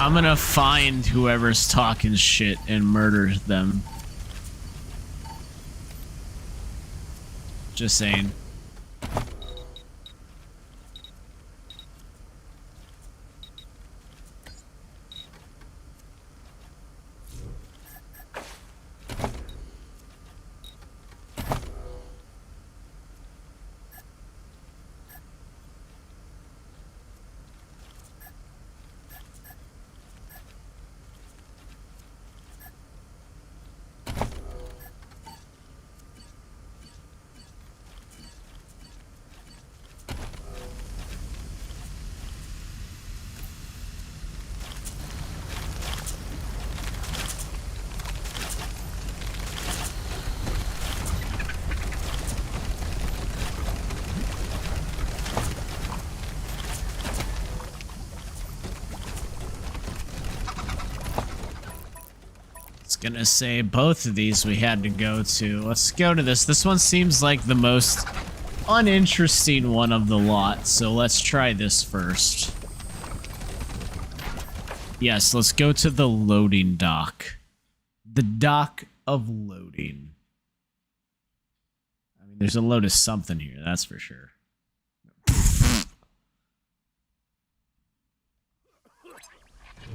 I'm gonna find whoever's talking shit and murder them. Just saying. Gonna say both of these we had to go to. Let's go to this. This one seems like the most uninteresting one of the lot, so let's try this first. Yes, let's go to the loading dock. The dock of loading. I mean, there's a load of something here, that's for sure.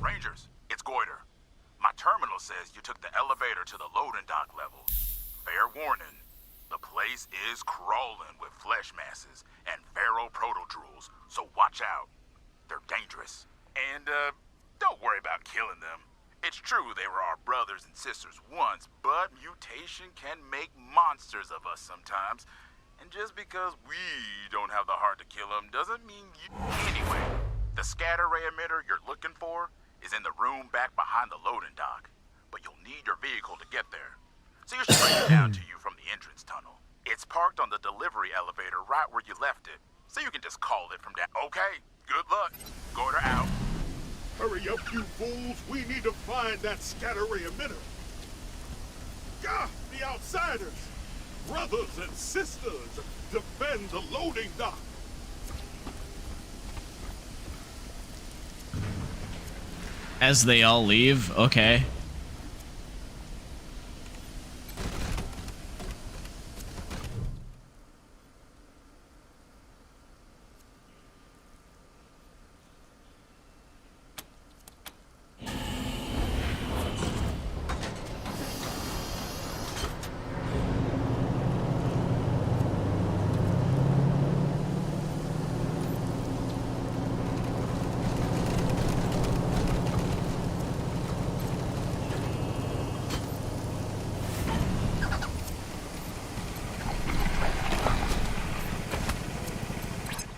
Rangers, it's Goiter. My terminal says you took the elevator to the loading dock level. Fair warning, the place is crawling with flesh masses and pharaoh proto-drools, so watch out. They're dangerous. And, don't worry about killing them. It's true they were our brothers and sisters once, but mutation can make monsters of us sometimes. And just because we don't have the heart to kill them doesn't mean you... Anyway, the scatter ray emitter you're looking for is in the room back behind the loading dock, but you'll need your vehicle to get there. So you should bring it down to you from the entrance tunnel. It's parked on the delivery elevator right where you left it, so you can just call it from down. Okay, good luck. Goiter out. Hurry up, you fools. We need to find that scatter ray emitter. Gah, the outsiders. Brothers and sisters, defend the loading dock. As they all leave, okay.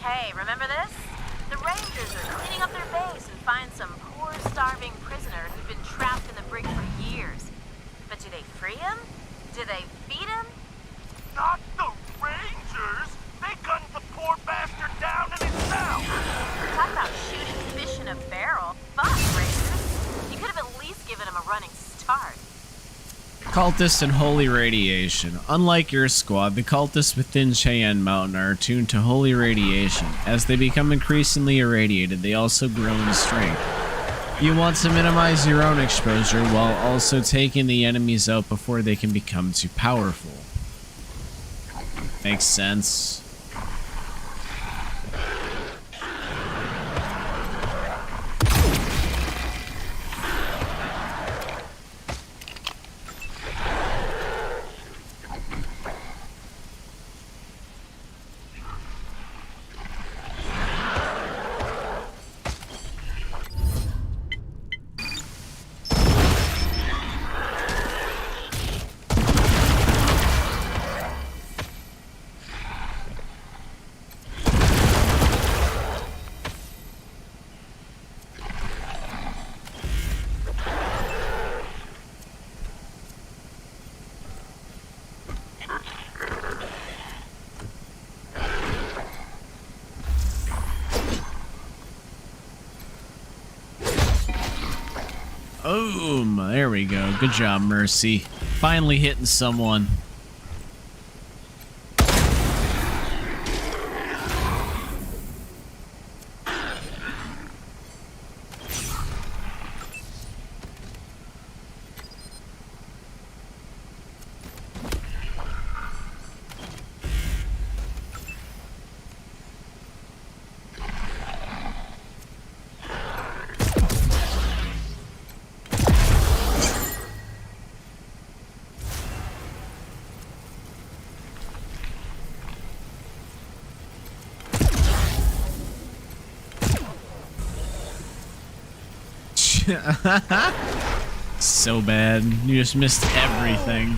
Hey, remember this? The Rangers are cleaning up their base and find some poor, starving prisoner who'd been trapped in the brig for years. But do they free him? Do they feed him? Not the Rangers! They gunned the poor bastard down in his cell! Talk about shooting fish in a barrel. Fuck, Rangers. You could have at least given him a running start. Cultists and holy radiation. Unlike your squad, the cultists within Cheyenne Mountain are attuned to holy radiation. As they become increasingly irradiated, they also grow in strength. You want to minimize your own exposure while also taking the enemies out before they can become too powerful. Makes sense. Boom! There we go. Good job, Mercy. Finally hitting someone. So bad. You just missed everything.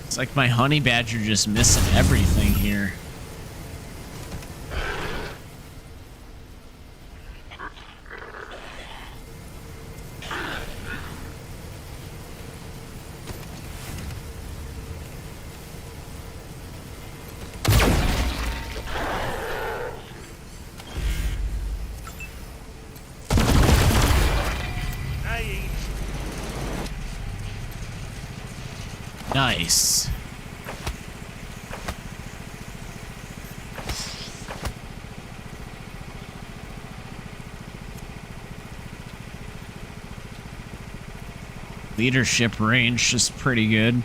It's like my honey badger just missing everything here. Nice. Leadership range is pretty good.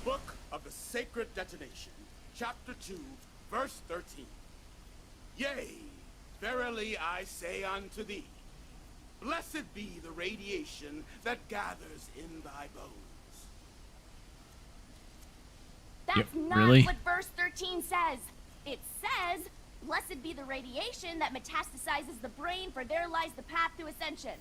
Book of the Sacred Detonation, Chapter 2, Verse 13. Yea, verily I say unto thee, blessed be the radiation that gathers in thy bones. That's not really? what verse 13 says. It says, blessed be the radiation that metastasizes the brain, for there lies the path to ascension.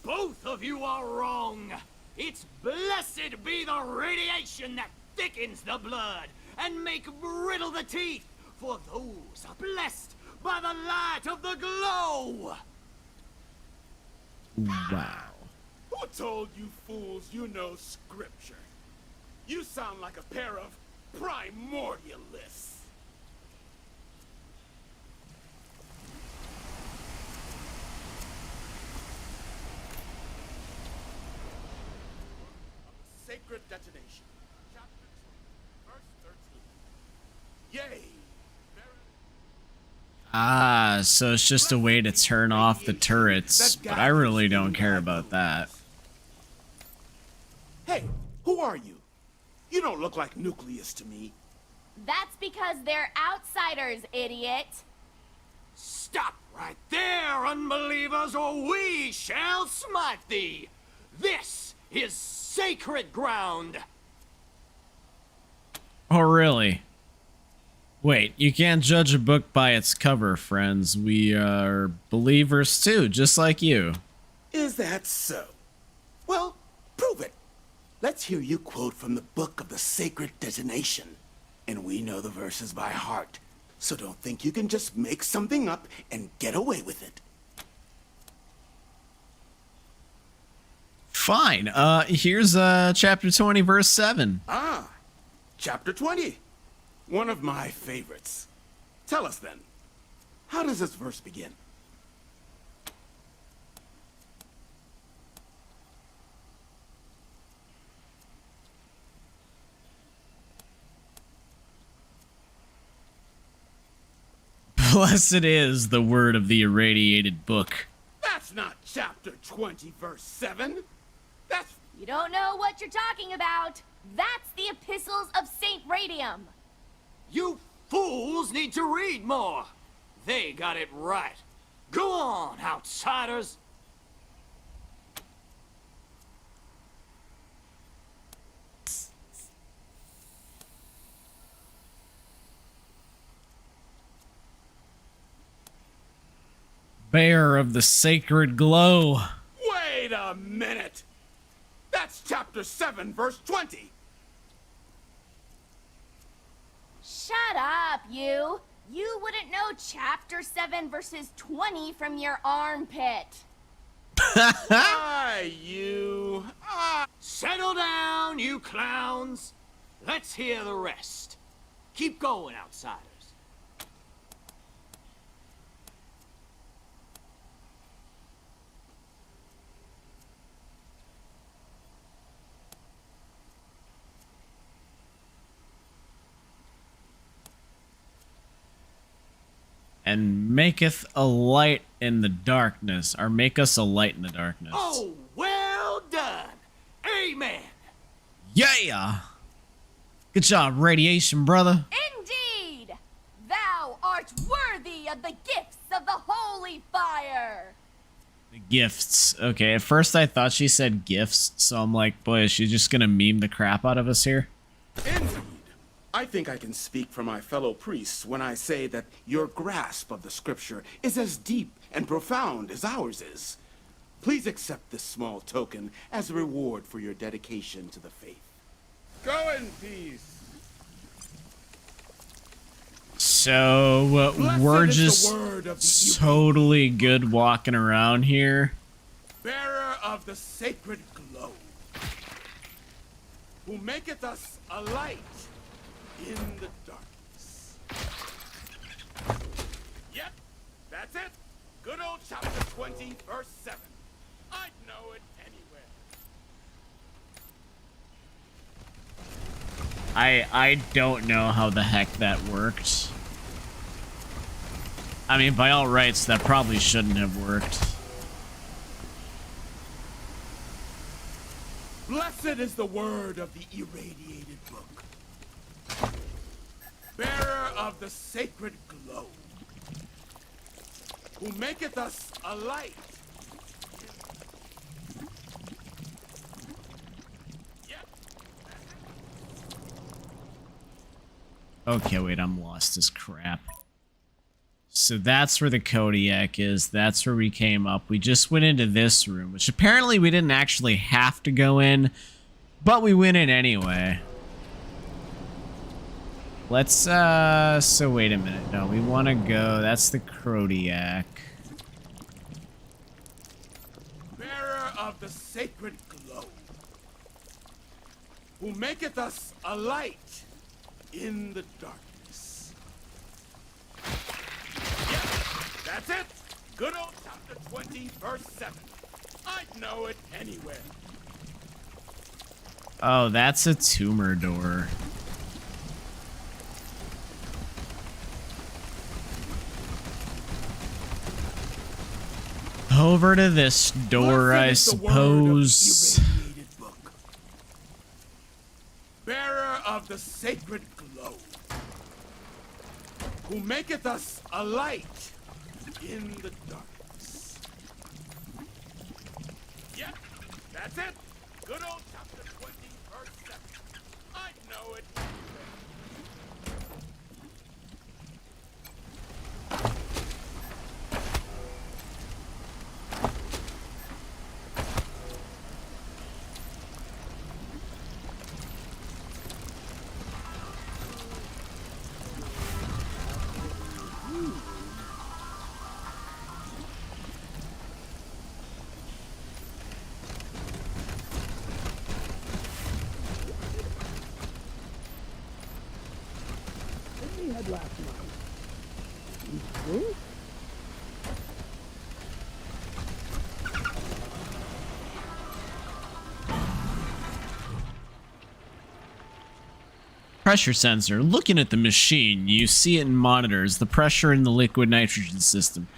Both of you are wrong. It's blessed be the radiation that thickens the blood and make brittle the teeth, for those are blessed by the light of the glow. Wow. Who told you fools you know scripture? You sound like a pair of primordialists. Sacred Detonation, Chapter 2, Verse 13. Yea, Ah, so it's just a way to turn off the turrets, but I really don't care about that. Hey, who are you? You don't look like Nucleus to me. That's because they're outsiders, idiot. Stop right there, unbelievers, or we shall smite thee. This is sacred ground. Oh, really? Wait, you can't judge a book by its cover, friends. We are believers too, just like you. Is that so? Well, prove it. Let's hear you quote from the Book of the Sacred Detonation. And we know the verses by heart, so don't think you can just make something up and get away with it. Fine. Here's chapter 20, verse 7. Ah, Chapter 20. One of my favorites. Tell us then, how does this verse begin? Blessed is the word of the irradiated book. That's not Chapter 20, verse 7. That's... You don't know what you're talking about. That's the epistles of Saint Radium. You fools need to read more. They got it right. Go on, outsiders. Bearer of the sacred glow. Wait a minute! That's chapter 7, verse 20. Shut up, you! You wouldn't know chapter 7 verses 20 from your armpit. Why, you... Settle down, you clowns. Let's hear the rest. Keep going, outsiders. And maketh a light in the darkness, or make us a light in the darkness. Oh, well done. Amen. Yeah! Good job, radiation, brother. Indeed! Thou art worthy of the gifts of the holy fire! The gifts. Okay, at first I thought she said gifts, so I'm like, boy, is she just gonna meme the crap out of us here? Indeed. I think I can speak for my fellow priests when I say that your grasp of the scripture is as deep and profound as ours is. Please accept this small token as a reward for your dedication to the faith. Go in peace. So, we're just totally good walking around here. Bearer of the sacred glow, who maketh us a light in the darkness. Yep, that's it. Good old chapter 20, verse 7. I'd know it anywhere. I don't know how the heck that worked. I mean, by all rights, that probably shouldn't have worked. Blessed is the word of the irradiated book, bearer of the sacred glow, who maketh us a light. Okay, wait, I'm lost as crap. So that's where the Kodiak is. That's where we came up. We just went into this room, which apparently we didn't actually have to go in, but we went in anyway. Let's, so wait a minute. No, we want to go. That's the Kodiak. Bearer of the sacred glow, who maketh us a light in the darkness. Yep, that's it. Good old chapter 20, verse 7. I'd know it anywhere. Oh, that's a tumor door. Over to this door, I suppose. Bearer of the sacred glow, who maketh us a light in the darkness. Yep, that's it. Good old chapter 20, verse 7. I'd know it anywhere. Pressure sensor. Looking at the machine, you see it monitors the pressure in the liquid nitrogen system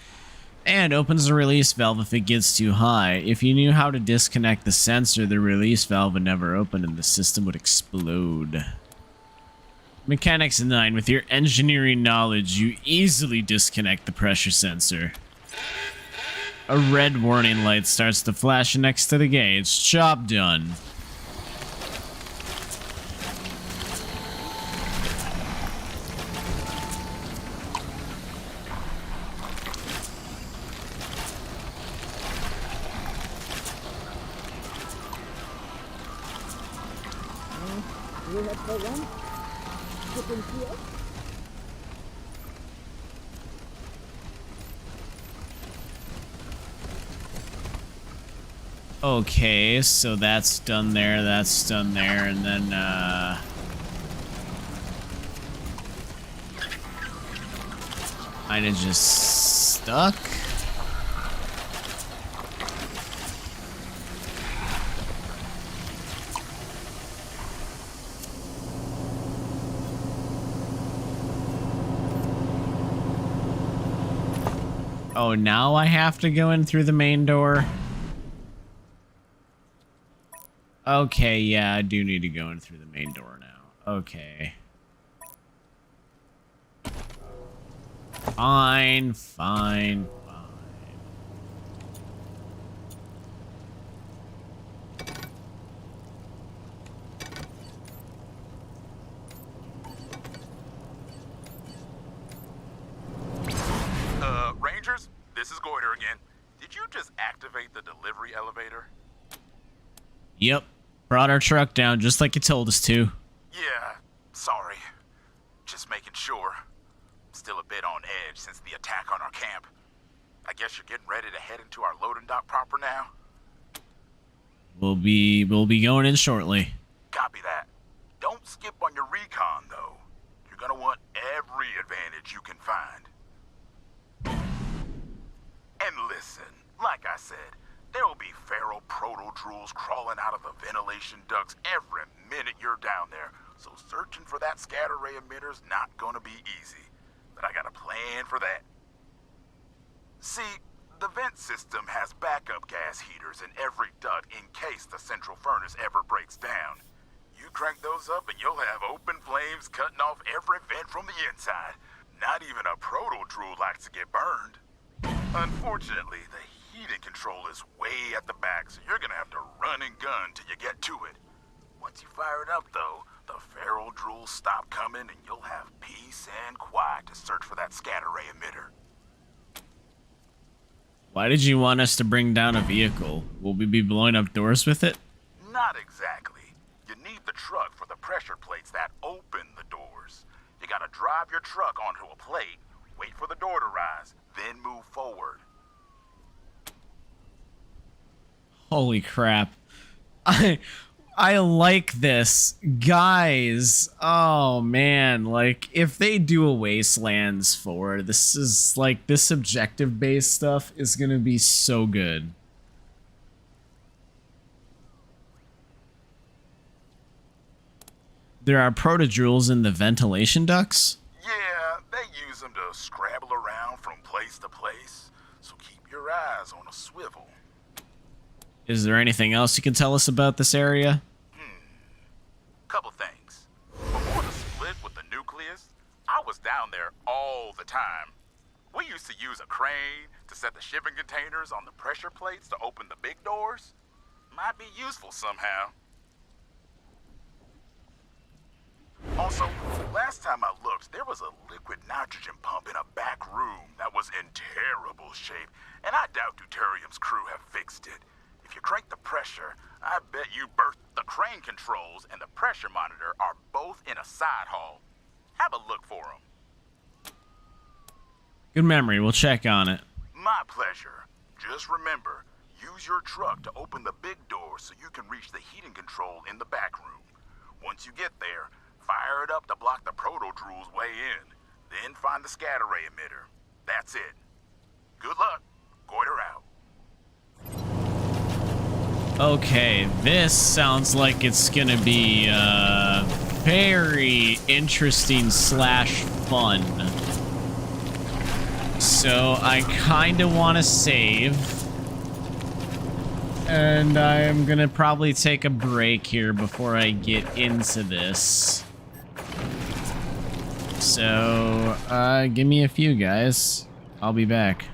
and opens the release valve if it gets too high. If you knew how to disconnect the sensor, the release valve would never open and the system would explode. Mechanics 9, with your engineering knowledge, you easily disconnect the pressure sensor. A red warning light starts to flash next to the gauge. Job done. Okay, so that's done there, and then, kinda just stuck. Oh, now I have to go in through the main door? Okay, yeah, I do need to go in through the main door now. Okay. Fine, fine, fine. Rangers, this is Goiter again. Did you just activate the delivery elevator? Yep. Brought our truck down just like you told us to. Yeah, sorry. Just making sure. Still a bit on edge since the attack on our camp. I guess you're getting ready to head into our loading dock proper now? We'll be going in shortly. Copy that. Don't skip on your recon, though. You're gonna want every advantage you can find. And listen, like I said, there will be feral proto-drools crawling out of the ventilation ducts every minute you're down there, so searching for that scatter ray emitter's not gonna be easy. But I got a plan for that. See, the vent system has backup gas heaters in every duct in case the central furnace ever breaks down. You crank those up and you'll have open flames cutting off every vent from the inside. Not even a proto-drool likes to get burned. Unfortunately, the heating control is way at the back, so you're gonna have to run and gun till you get to it. Once you fire it up, though, the feral drools stop coming and you'll have peace and quiet to search for that scatter ray emitter. Why did you want us to bring down a vehicle? Will we be blowing up doors with it? Not exactly. You need the truck for the pressure plates that open the doors. You gotta drive your truck onto a plate, wait for the door to rise, then move forward. Holy crap. I like this. Guys, oh man, like if they do a Wastelands 4, this is like this objective based stuff is gonna be so good. There are proto-drools in the ventilation ducts? Yeah, they use them to scrabble around from place to place, so keep your eyes on a swivel. Is there anything else you can tell us about this area? Couple things. Before the split with the nucleus, I was down there all the time. We used to use a crane to set the shipping containers on the pressure plates to open the big doors. Might be useful somehow. Also, last time I looked, there was a liquid nitrogen pump in a back room that was in terrible shape, and I doubt Deuterium's crew have fixed it. If you crank the pressure, I bet you burst the crane controls and the pressure monitor are both in a side hall. Have a look for them. Good memory, we'll check on it. My pleasure. Just remember, use your truck to open the big door so you can reach the heating control in the back room. Once you get there, fire it up to block the proto-drool's way in. Then find the scatter ray emitter. That's it. Good luck. Goiter out. Okay, this sounds like it's gonna be very interesting / fun. So I kinda wanna save. And I'm gonna probably take a break here before I get into this. So, give me a few, guys. I'll be back.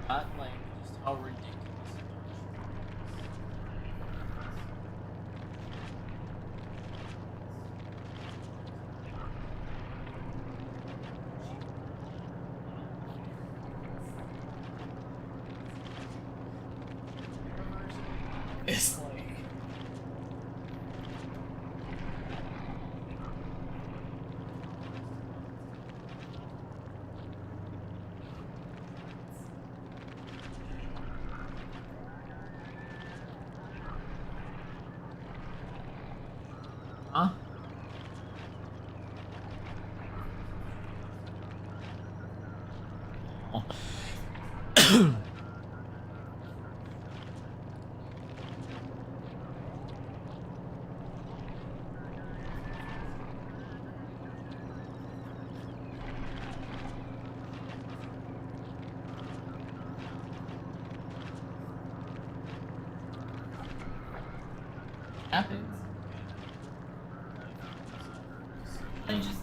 Not like just how ridiculous. It's like huh? Oh. Happens. I just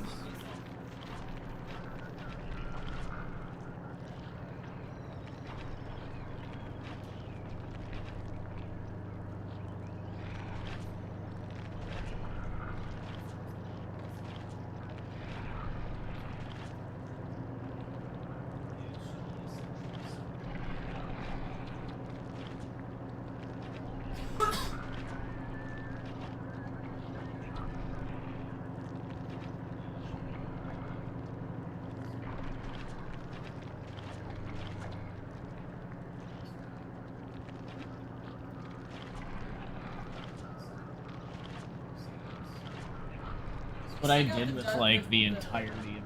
what I did with like the entirety of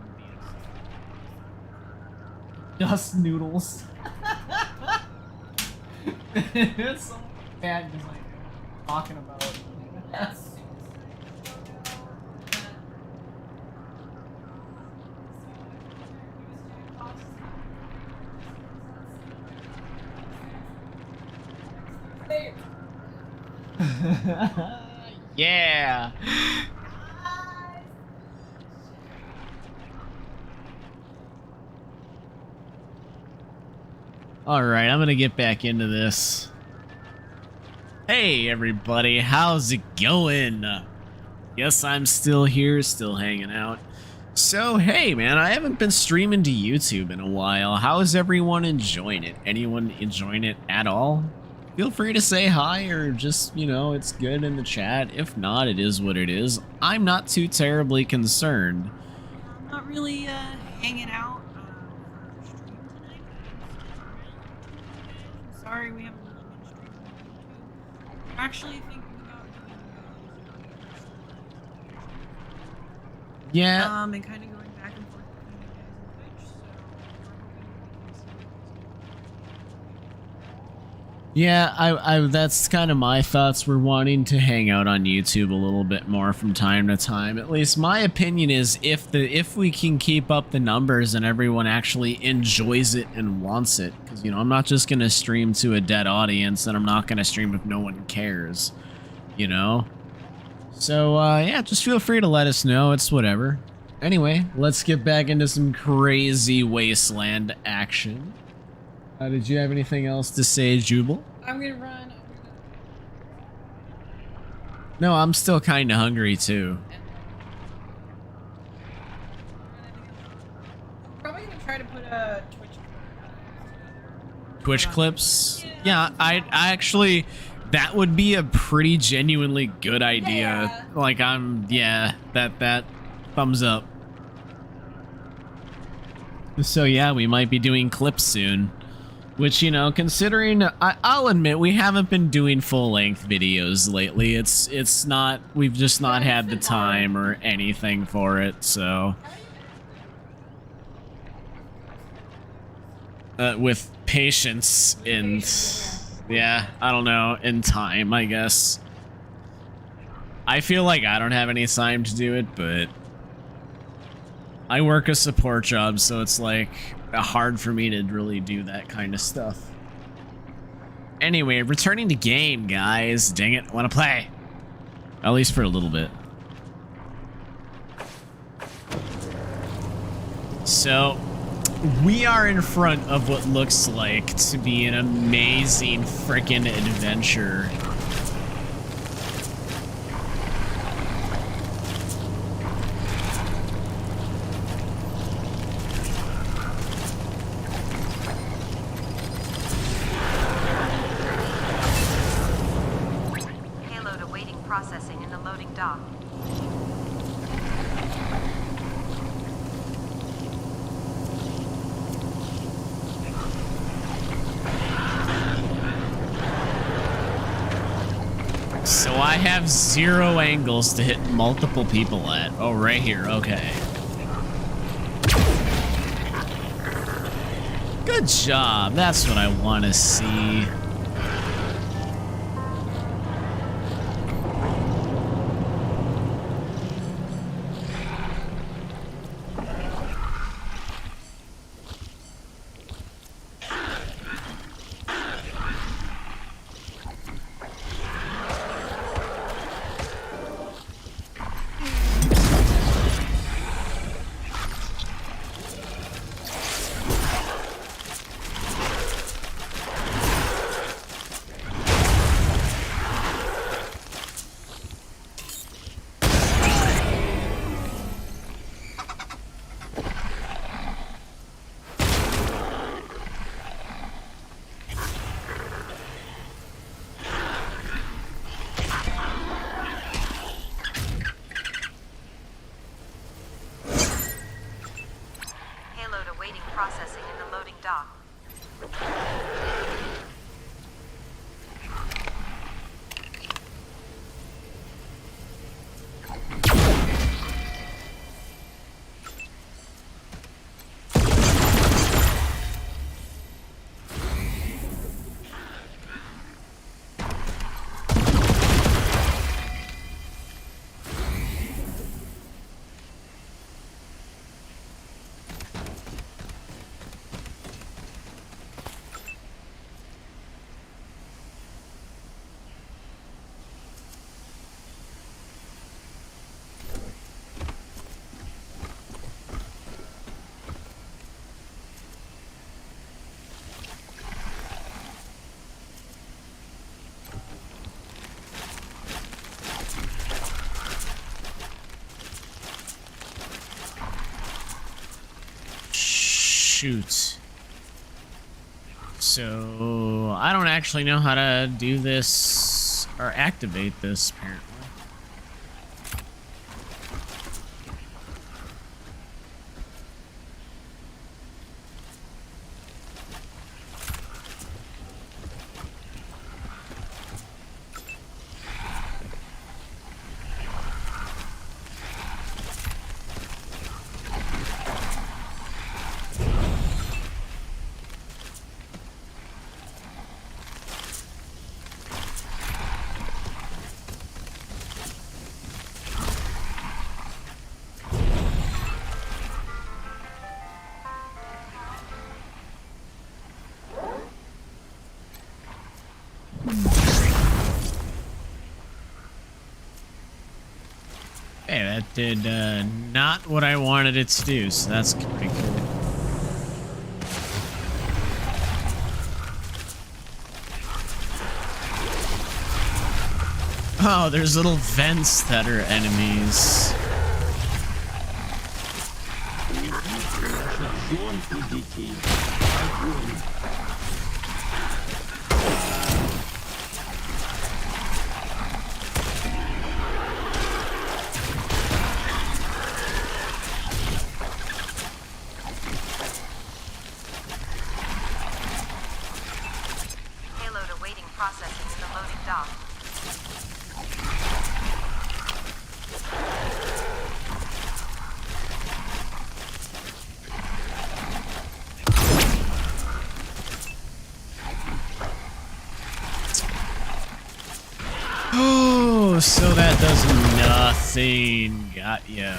the dust noodles. It's so bad because like talking about it. Yes. Yeah. Alright, I'm gonna get back into this. Hey everybody, how's it going? Yes, I'm still here, still hanging out. So, hey man, I haven't been streaming to YouTube in a while. How is everyone enjoying it? Anyone enjoying it at all? Feel free to say hi or just, you know, it's good in the chat. If not, it is what it is. I'm not too terribly concerned. I'm not really hanging out for stream tonight. I'm sorry we haven't really been streaming on YouTube. I'm actually thinking about doing yeah. and kind of going back and forth between you guys and Twitch, so we're hoping we can see you guys. Yeah, I that's kind of my thoughts. We're wanting to hang out on YouTube a little bit more from time to time. At least my opinion is if we can keep up the numbers and everyone actually enjoys it and wants it, because you know I'm not just gonna stream to a dead audience, and I'm not gonna stream if no one cares, you know. So yeah, just feel free to let us know. It's whatever. Anyway, let's get back into some crazy Wasteland action. Did you have anything else to say, Jubal? I'm gonna run. No, I'm still kind of hungry too. I'm probably gonna try to put a Twitch clips? Yeah, I actually, that would be a pretty genuinely good idea. Yeah. Like that thumbs up. So yeah, we might be doing clips soon. Which, you know, considering, I'll admit, we haven't been doing full-length videos lately. It's not, we've just not had the time or anything for it, so. With patience and, yeah, I don't know, and time, I guess. I feel like I don't have any time to do it, but I work a support job, so it's like hard for me to really do that kind of stuff. Anyway, returning to game, guys. Dang it, want to play. At least for a little bit. So, We are in front of what looks like to be an amazing frickin' adventure. Payload awaiting processing in the loading dock. So I have 0 angles to hit multiple people at. Oh, right here. Okay. Good job. That's what I want to see. Payload awaiting processing in the loading dock. Shoot. So I don't actually know how to do this or activate this, apparently. Hey, that did not what I wanted it to do, so that's pretty cool. Oh, there's little vents that are enemies. Payload awaiting processing in the loading dock. Oh, so that does nothing. Got ya.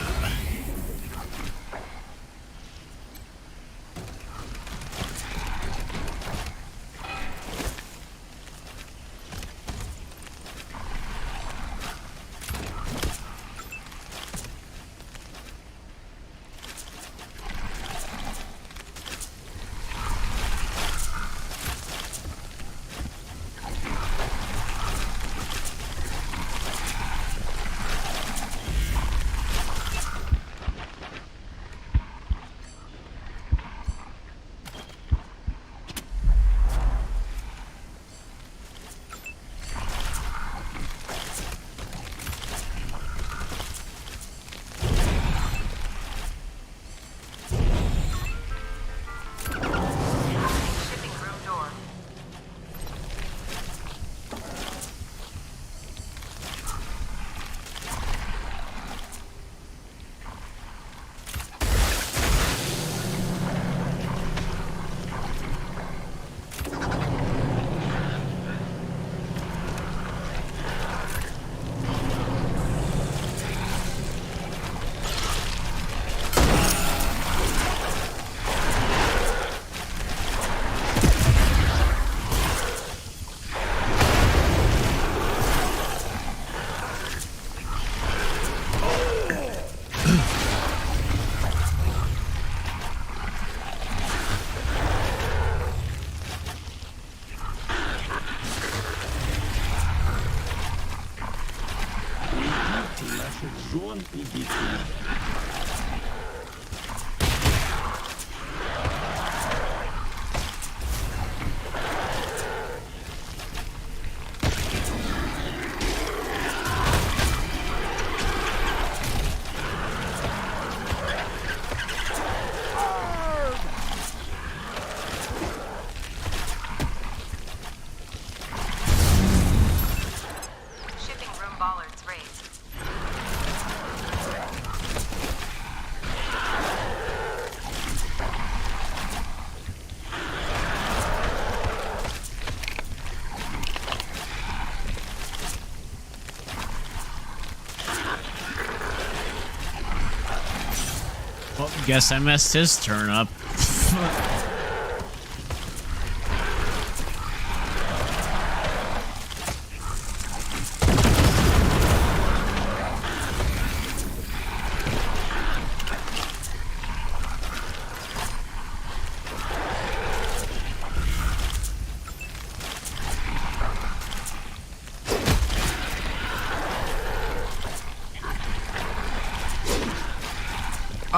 Well, guess I messed his turn up.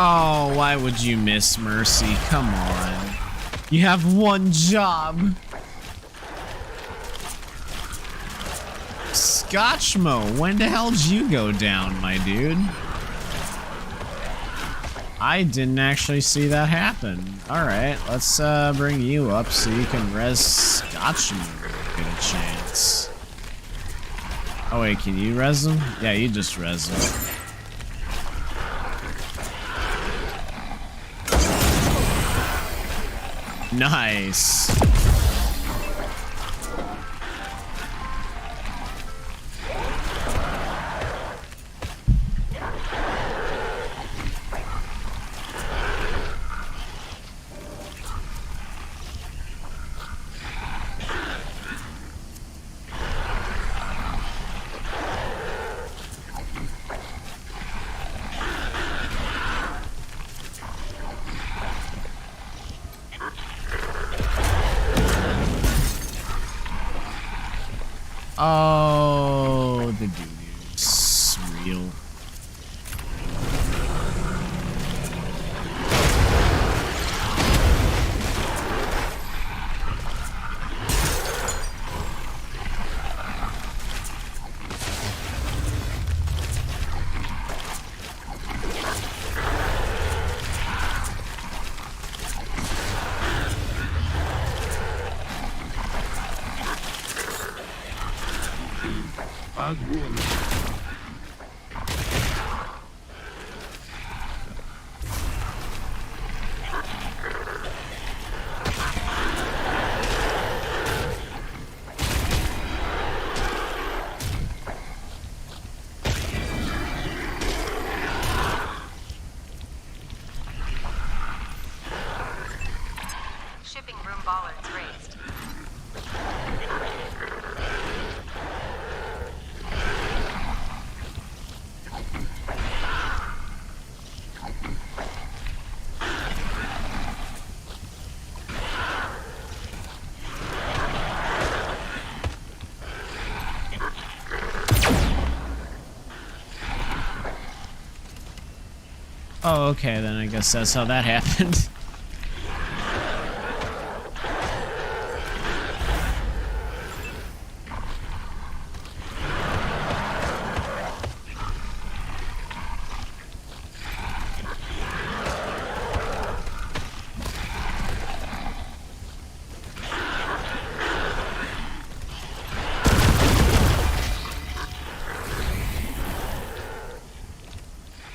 Oh, why would you miss Mercy? Come on. You have one job. Scotchmo, when the hell did you go down, my dude? I didn't actually see that happen. Alright, let's bring you up so you can res Scotchmo get a chance. Oh wait, can you res him? Yeah, you just res him. Nice. Oh, the doo-doo's real. Shipping room bollards raised. Oh, okay, then I guess that's how that happened.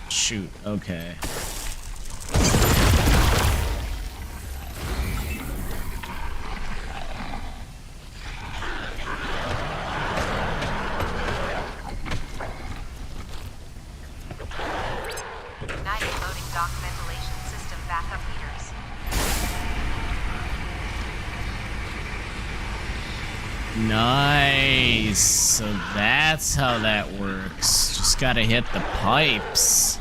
Shoot, okay. Igniting loading dock ventilation system backup heaters. Nice. So that's how that works. Just gotta hit the pipes.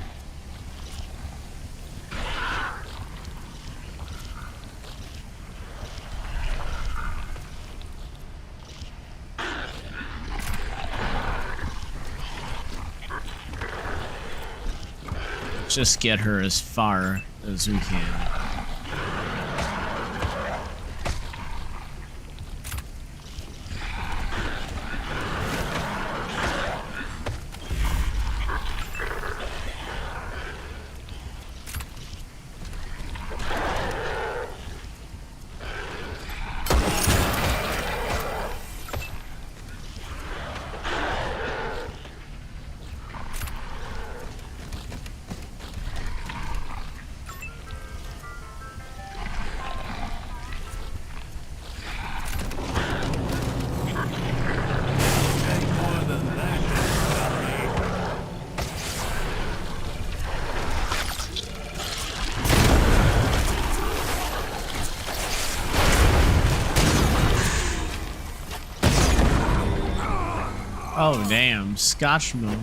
Just get her as far as we can. Oh, damn. Scotch mill.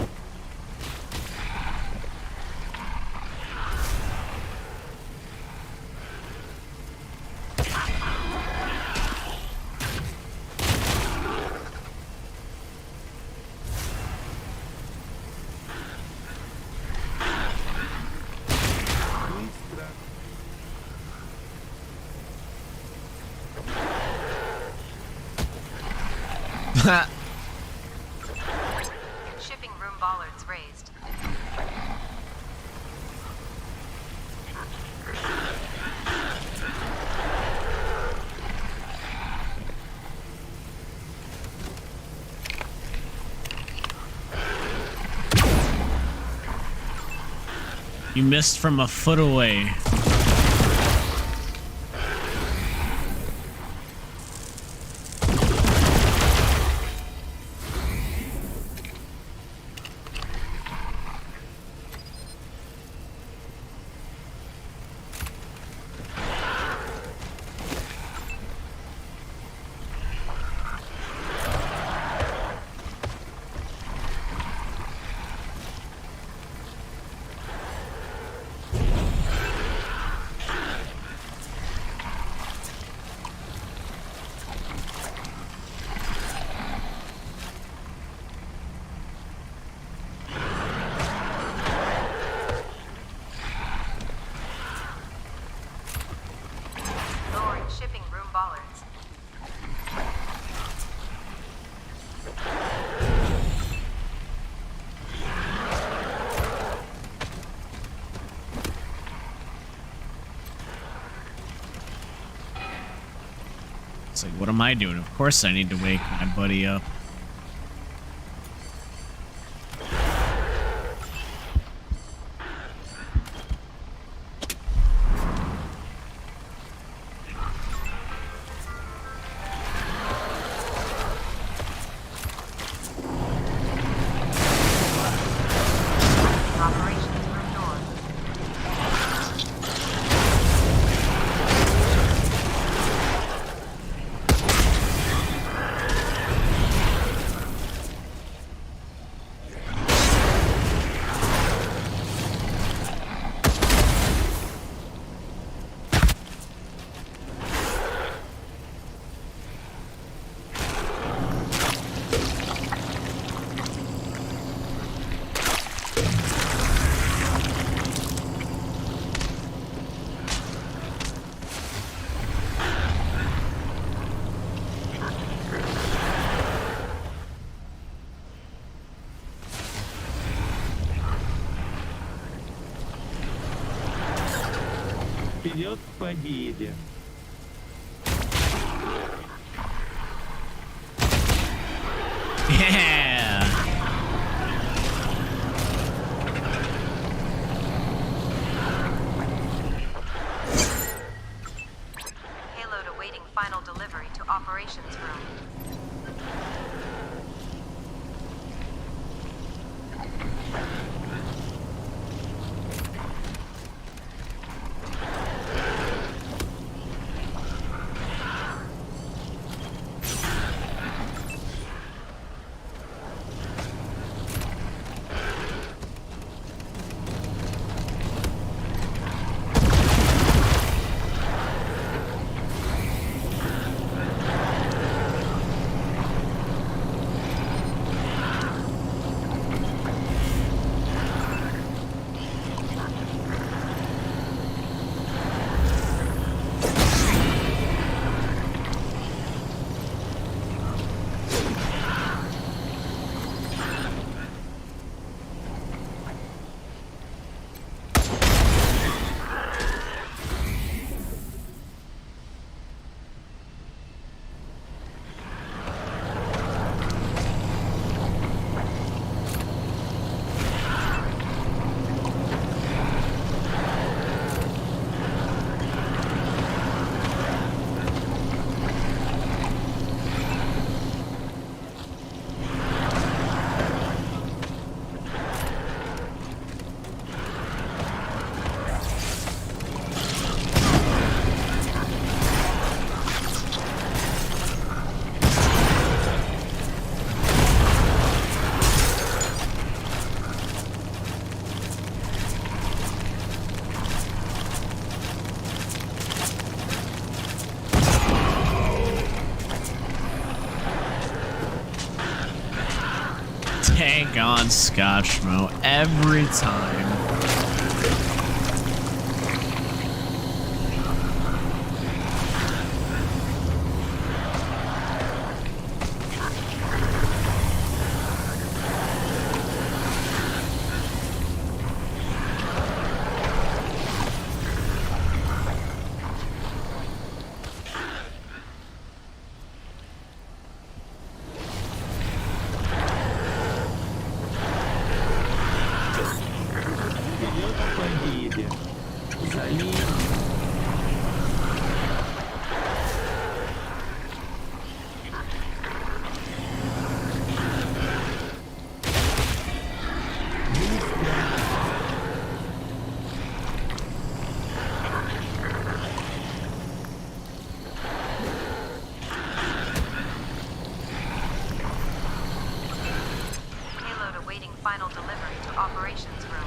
Shipping room bollards raised. You missed from a foot away. Lowering shipping room bollards. It's like, what am I doing? Of course I need to wake my buddy up. Operations room door. Вперед к победе! Yeah! Payload awaiting final delivery to operations room. doggone Scotchmo every time. Final delivery to operations room.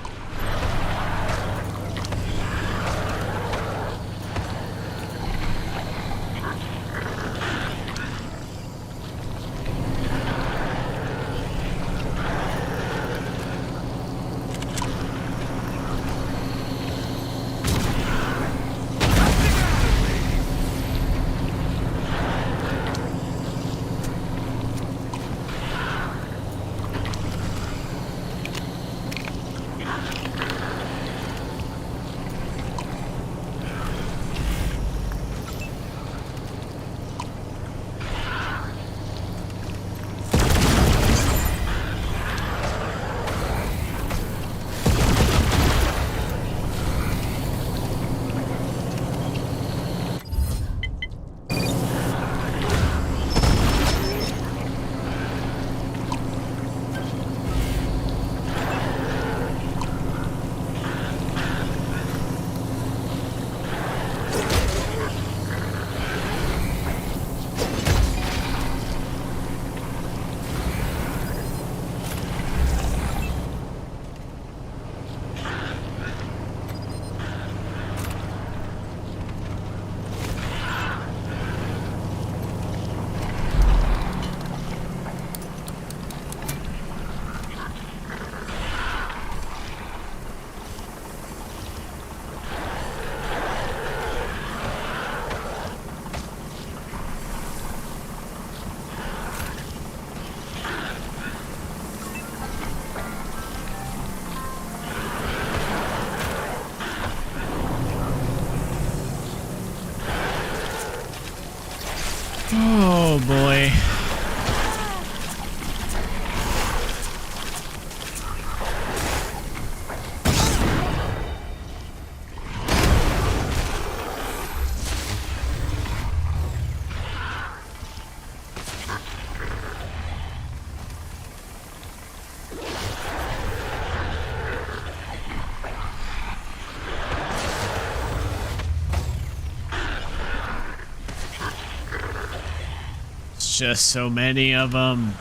Oh boy. Just so many of them.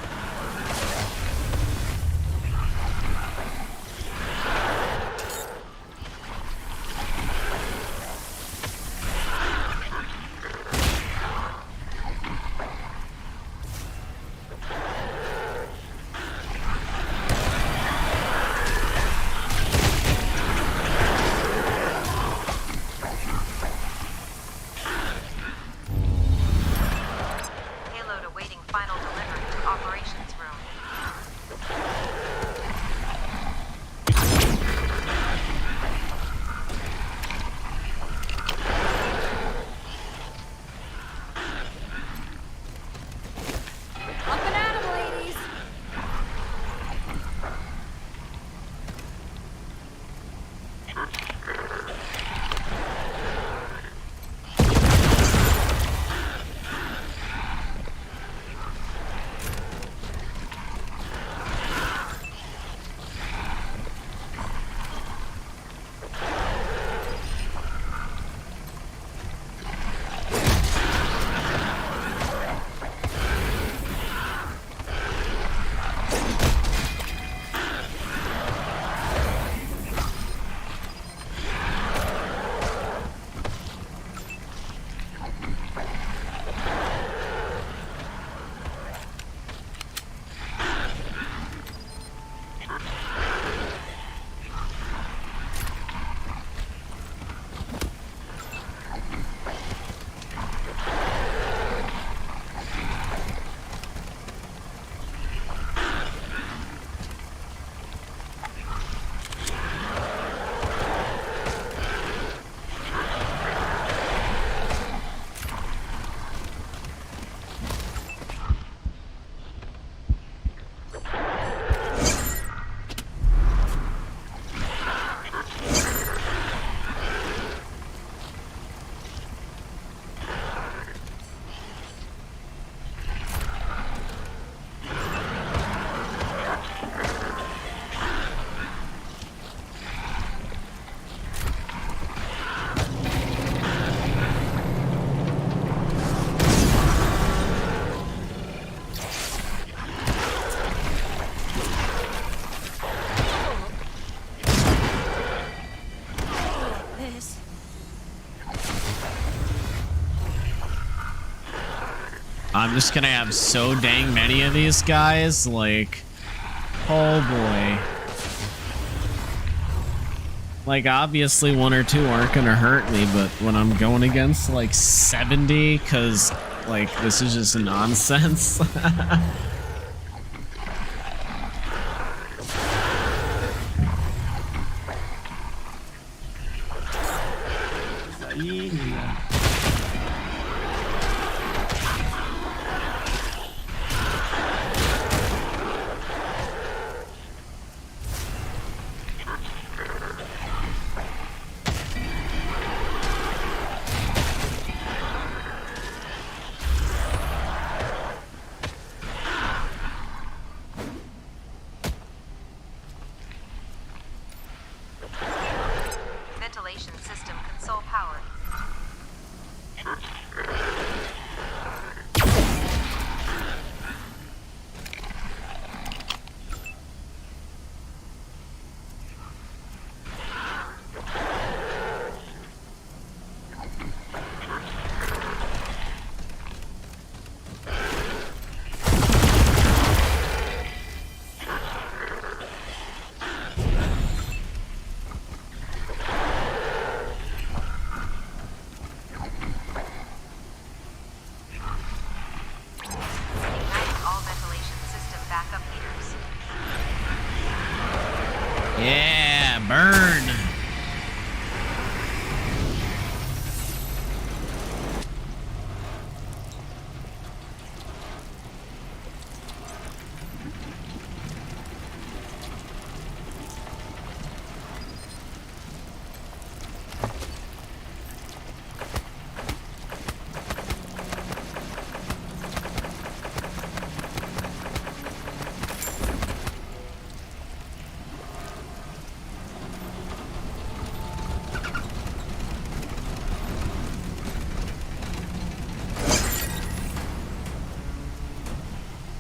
Final delivery to operations I'm just gonna have so dang many of these guys, like, oh boy. Like, obviously one or two aren't gonna hurt me, but when I'm going against, like, 70, because, like, this is just nonsense. Ventilation system console powered. Igniting all ventilation system backup heaters. Yeah, burn.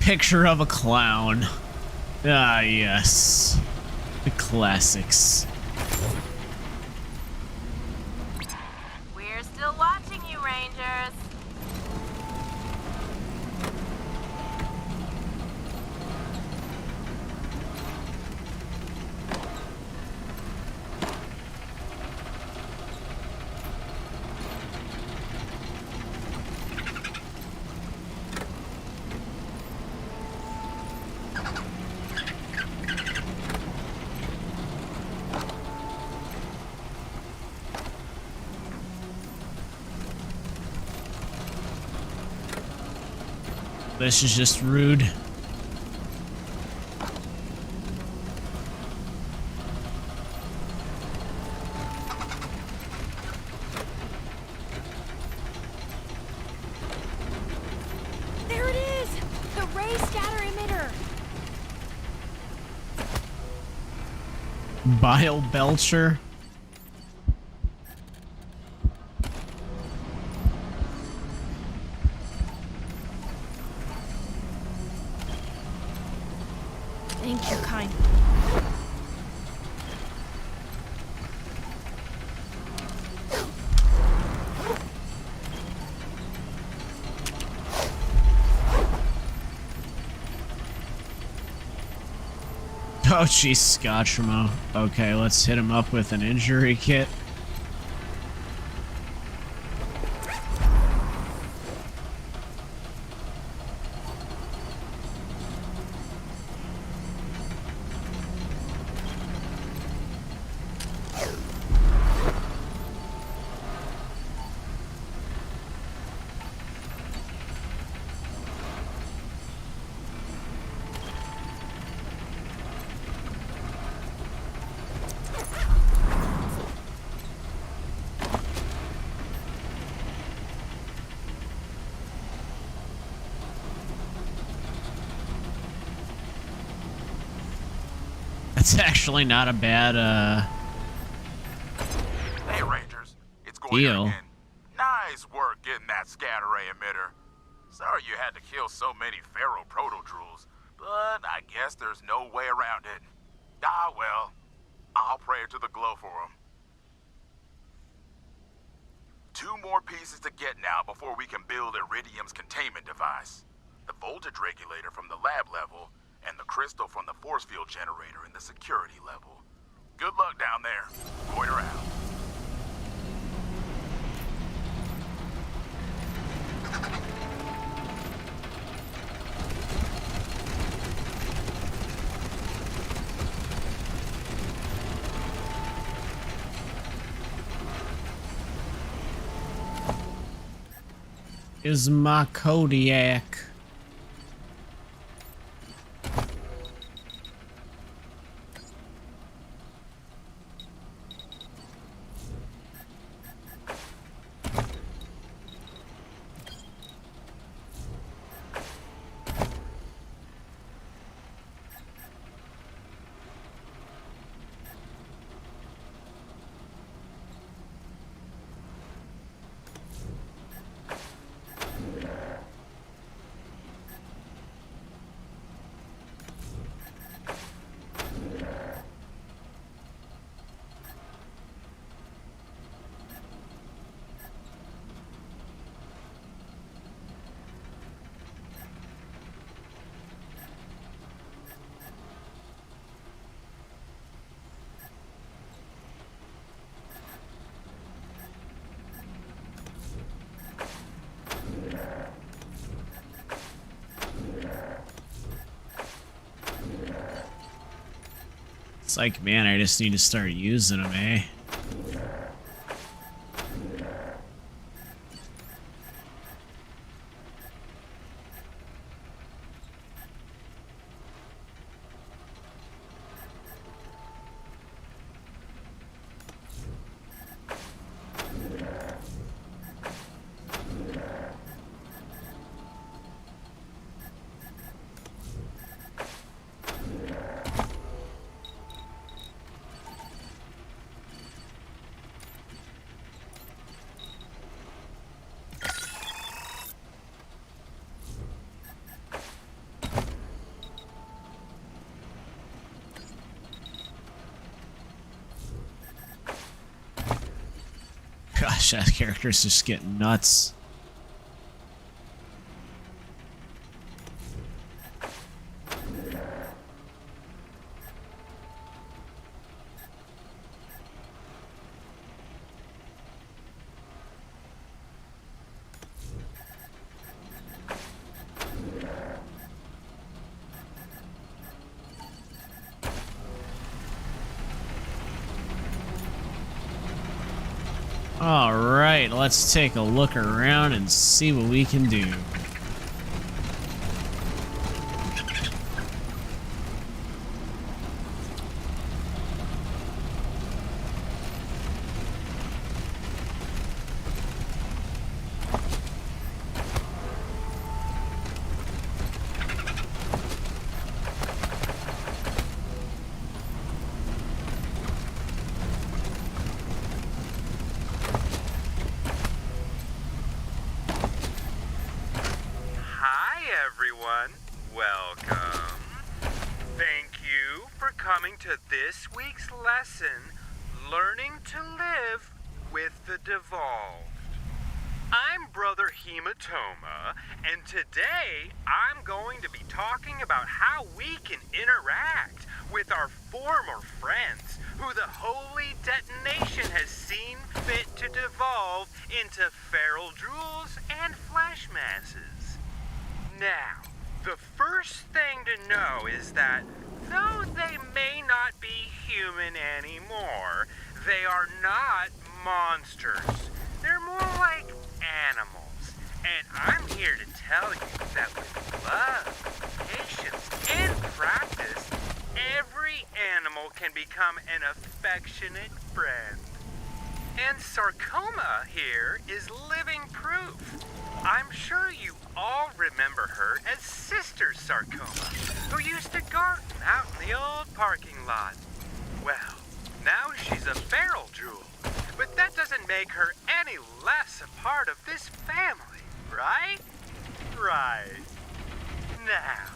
Picture of a clown. Ah, yes. The classics. We're still watching you, Rangers. This is just rude. There it is! The ray scatter emitter! Bile Belcher. Thank you, kind. Oh, jeez, Scotchmo. Okay, let's hit him up with an injury kit. That's actually not a bad, Hey, Rangers. It's going deal. again. Nice work getting that scatter ray emitter. Sorry you had to kill so many Pharaoh proto-drools, but I guess there's no way around it. Ah, well. I'll pray to the glow for them. 2 more pieces to get now before we can build Iridium's containment device. The voltage regulator from the lab level, and the crystal from the force field generator in the security level. Good luck down there. Goiter out. Is my Kodiak. It's like, man, I just need to start using them, eh? Gosh, that character's just getting nuts. Alright, let's take a look around and see what we can do. Welcome. Thank you for coming to this week's lesson, Learning to Live with the Devolved. I'm Brother Hematoma, and today I'm going to be talking about how we can interact with our former friends who the holy detonation has seen fit to devolve into feral drools and flesh masses. Now, the first thing to know is that though they may not be human anymore, they are not monsters. They're more like animals. And I'm here to tell you that with love, patience, and practice, every animal can become an affectionate friend. And Sarcoma here is living proof. I'm sure you all remember her as Sister Sarcoma, who used to garden out in the old parking lot. Well, now she's a feral drool, but that doesn't make her any less a part of this family, right? Right. Now,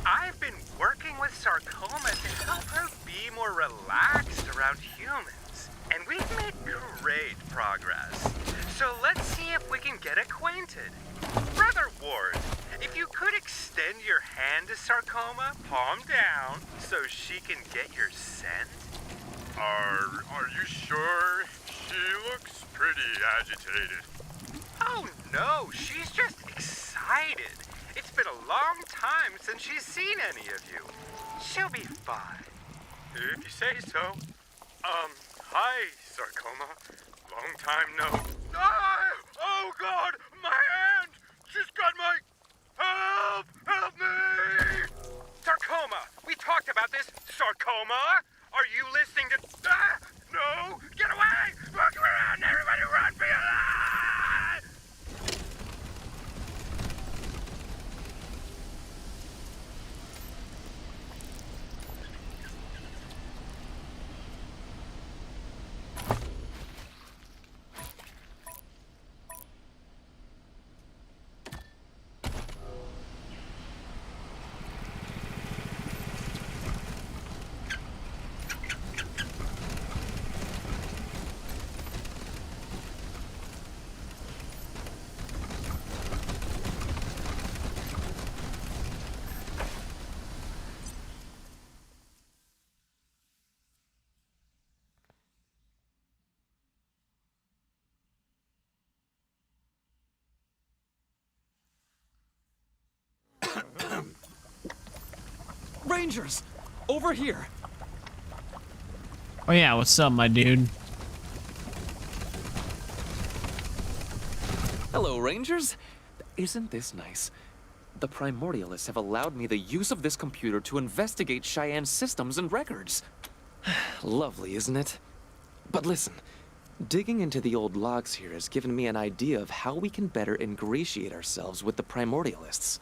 I've been working with Sarcoma to help her be more relaxed around humans, and we've made great progress. So let's see if we can get acquainted. Brother Ward, if you could extend your hand to Sarcoma, palm down, so she can get your scent. Are you sure? She looks pretty agitated. Oh no, she's just excited. It's been a long time since she's seen any of you. She'll be fine. If you say so. Hi, Sarcoma. Long time no. Ah! Oh God, my hand! She's got my... Help! Help me! Sarcoma, we talked about this. Sarcoma, are you listening to... Ah! No! Get away! Look around! Everybody run! Be alive! Rangers! Over here! Oh yeah, what's up, my dude? Hello, Rangers! Isn't this nice? The Primordialists have allowed me the use of this computer to investigate Cheyenne's systems and records. Lovely, isn't it? But listen, digging into the old logs here has given me an idea of how we can better ingratiate ourselves with the Primordialists.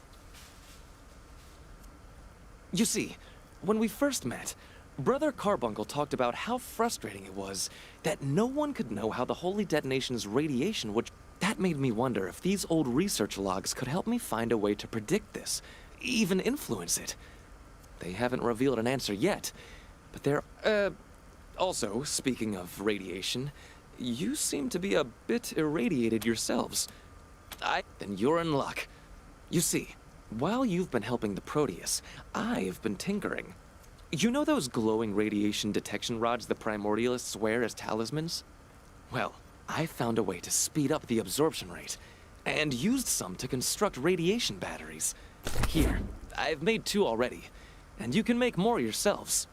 You see, when we first met, Brother Carbuncle talked about how frustrating it was that no one could know how the Holy Detonation's radiation would... That made me wonder if these old research logs could help me find a way to predict this, even influence it. They haven't revealed an answer yet, but they're... Also, speaking of radiation, you seem to be a bit irradiated yourselves. Then you're in luck. You see, while you've been helping the Proteus, I've been tinkering. You know those glowing radiation detection rods the Primordialists wear as talismans? Well, I found a way to speed up the absorption rate, and used some to construct radiation batteries. Here, I've made 2 already, and you can make more yourselves.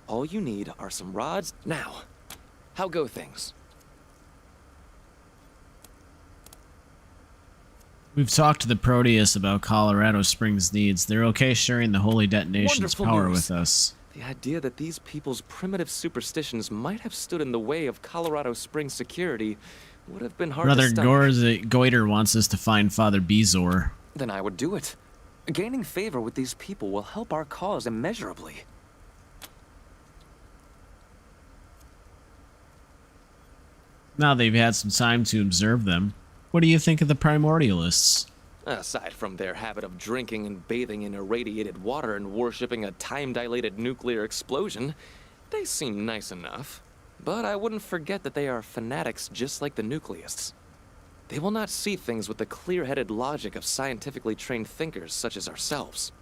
All you need are some rods. Now, how go things? We've talked to the Proteus about Colorado Springs' needs. They're okay sharing the Holy Detonation's Wonderful power news. with us. The idea that these people's primitive superstitions might have stood in the way of Colorado Springs security would have been hard Brother to stomach. Goiter wants us to find Father Bezor. Then I would do it. Gaining favor with these people will help our cause immeasurably. Now they've had some time to observe them. What do you think of the Primordialists? Aside from their habit of drinking and bathing in irradiated water and worshipping a time-dilated nuclear explosion, they seem nice enough. But I wouldn't forget that they are fanatics just like the Nucleists. They will not see things with the clear-headed logic of scientifically trained thinkers such as ourselves.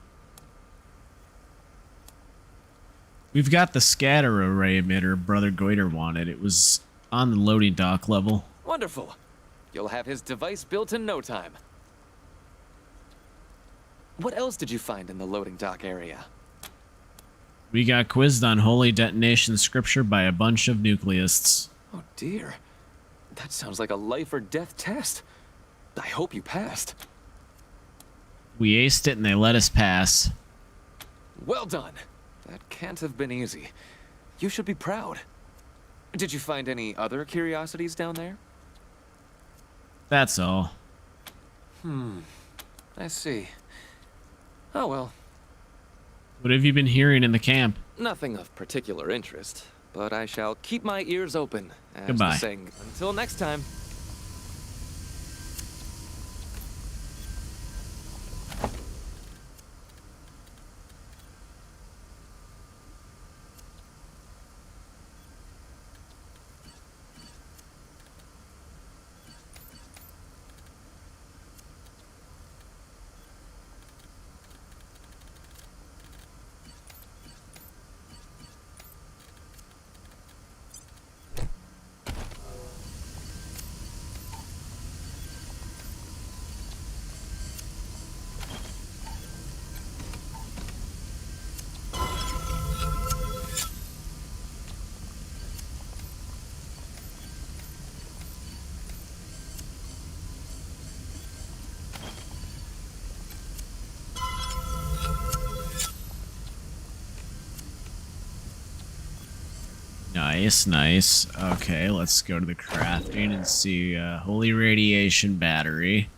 We've got the scatter array emitter Brother Goiter wanted. It was on the loading dock level. Wonderful. You'll have his device built in no time. What else did you find in the loading dock area? We got quizzed on Holy Detonation scripture by a bunch of Nucleists. Oh dear. That sounds like a life or death test. I hope you passed. We aced it and they let us pass. Well done. That can't have been easy. You should be proud. Did you find any other curiosities down there? That's all. I see. Oh well. What have you been hearing in the camp? Nothing of particular interest, but I shall keep my ears open. As Goodbye. the saying, until next time. Nice, nice. Okay, let's go to the crafting and see holy radiation battery.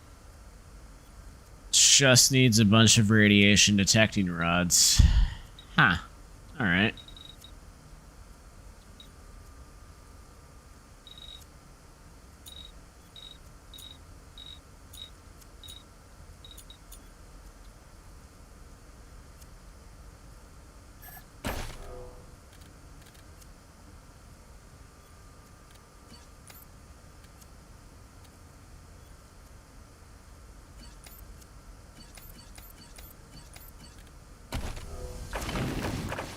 Just needs a bunch of radiation detecting rods. Huh. Alright.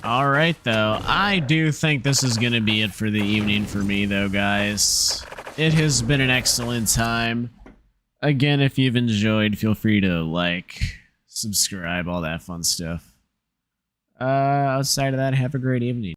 Alright, though. I do think this is going to be it for the evening for me, though, guys. It has been an excellent time. Again, if you've enjoyed, feel free to like, subscribe, all that fun stuff. Outside of that, have a great evening.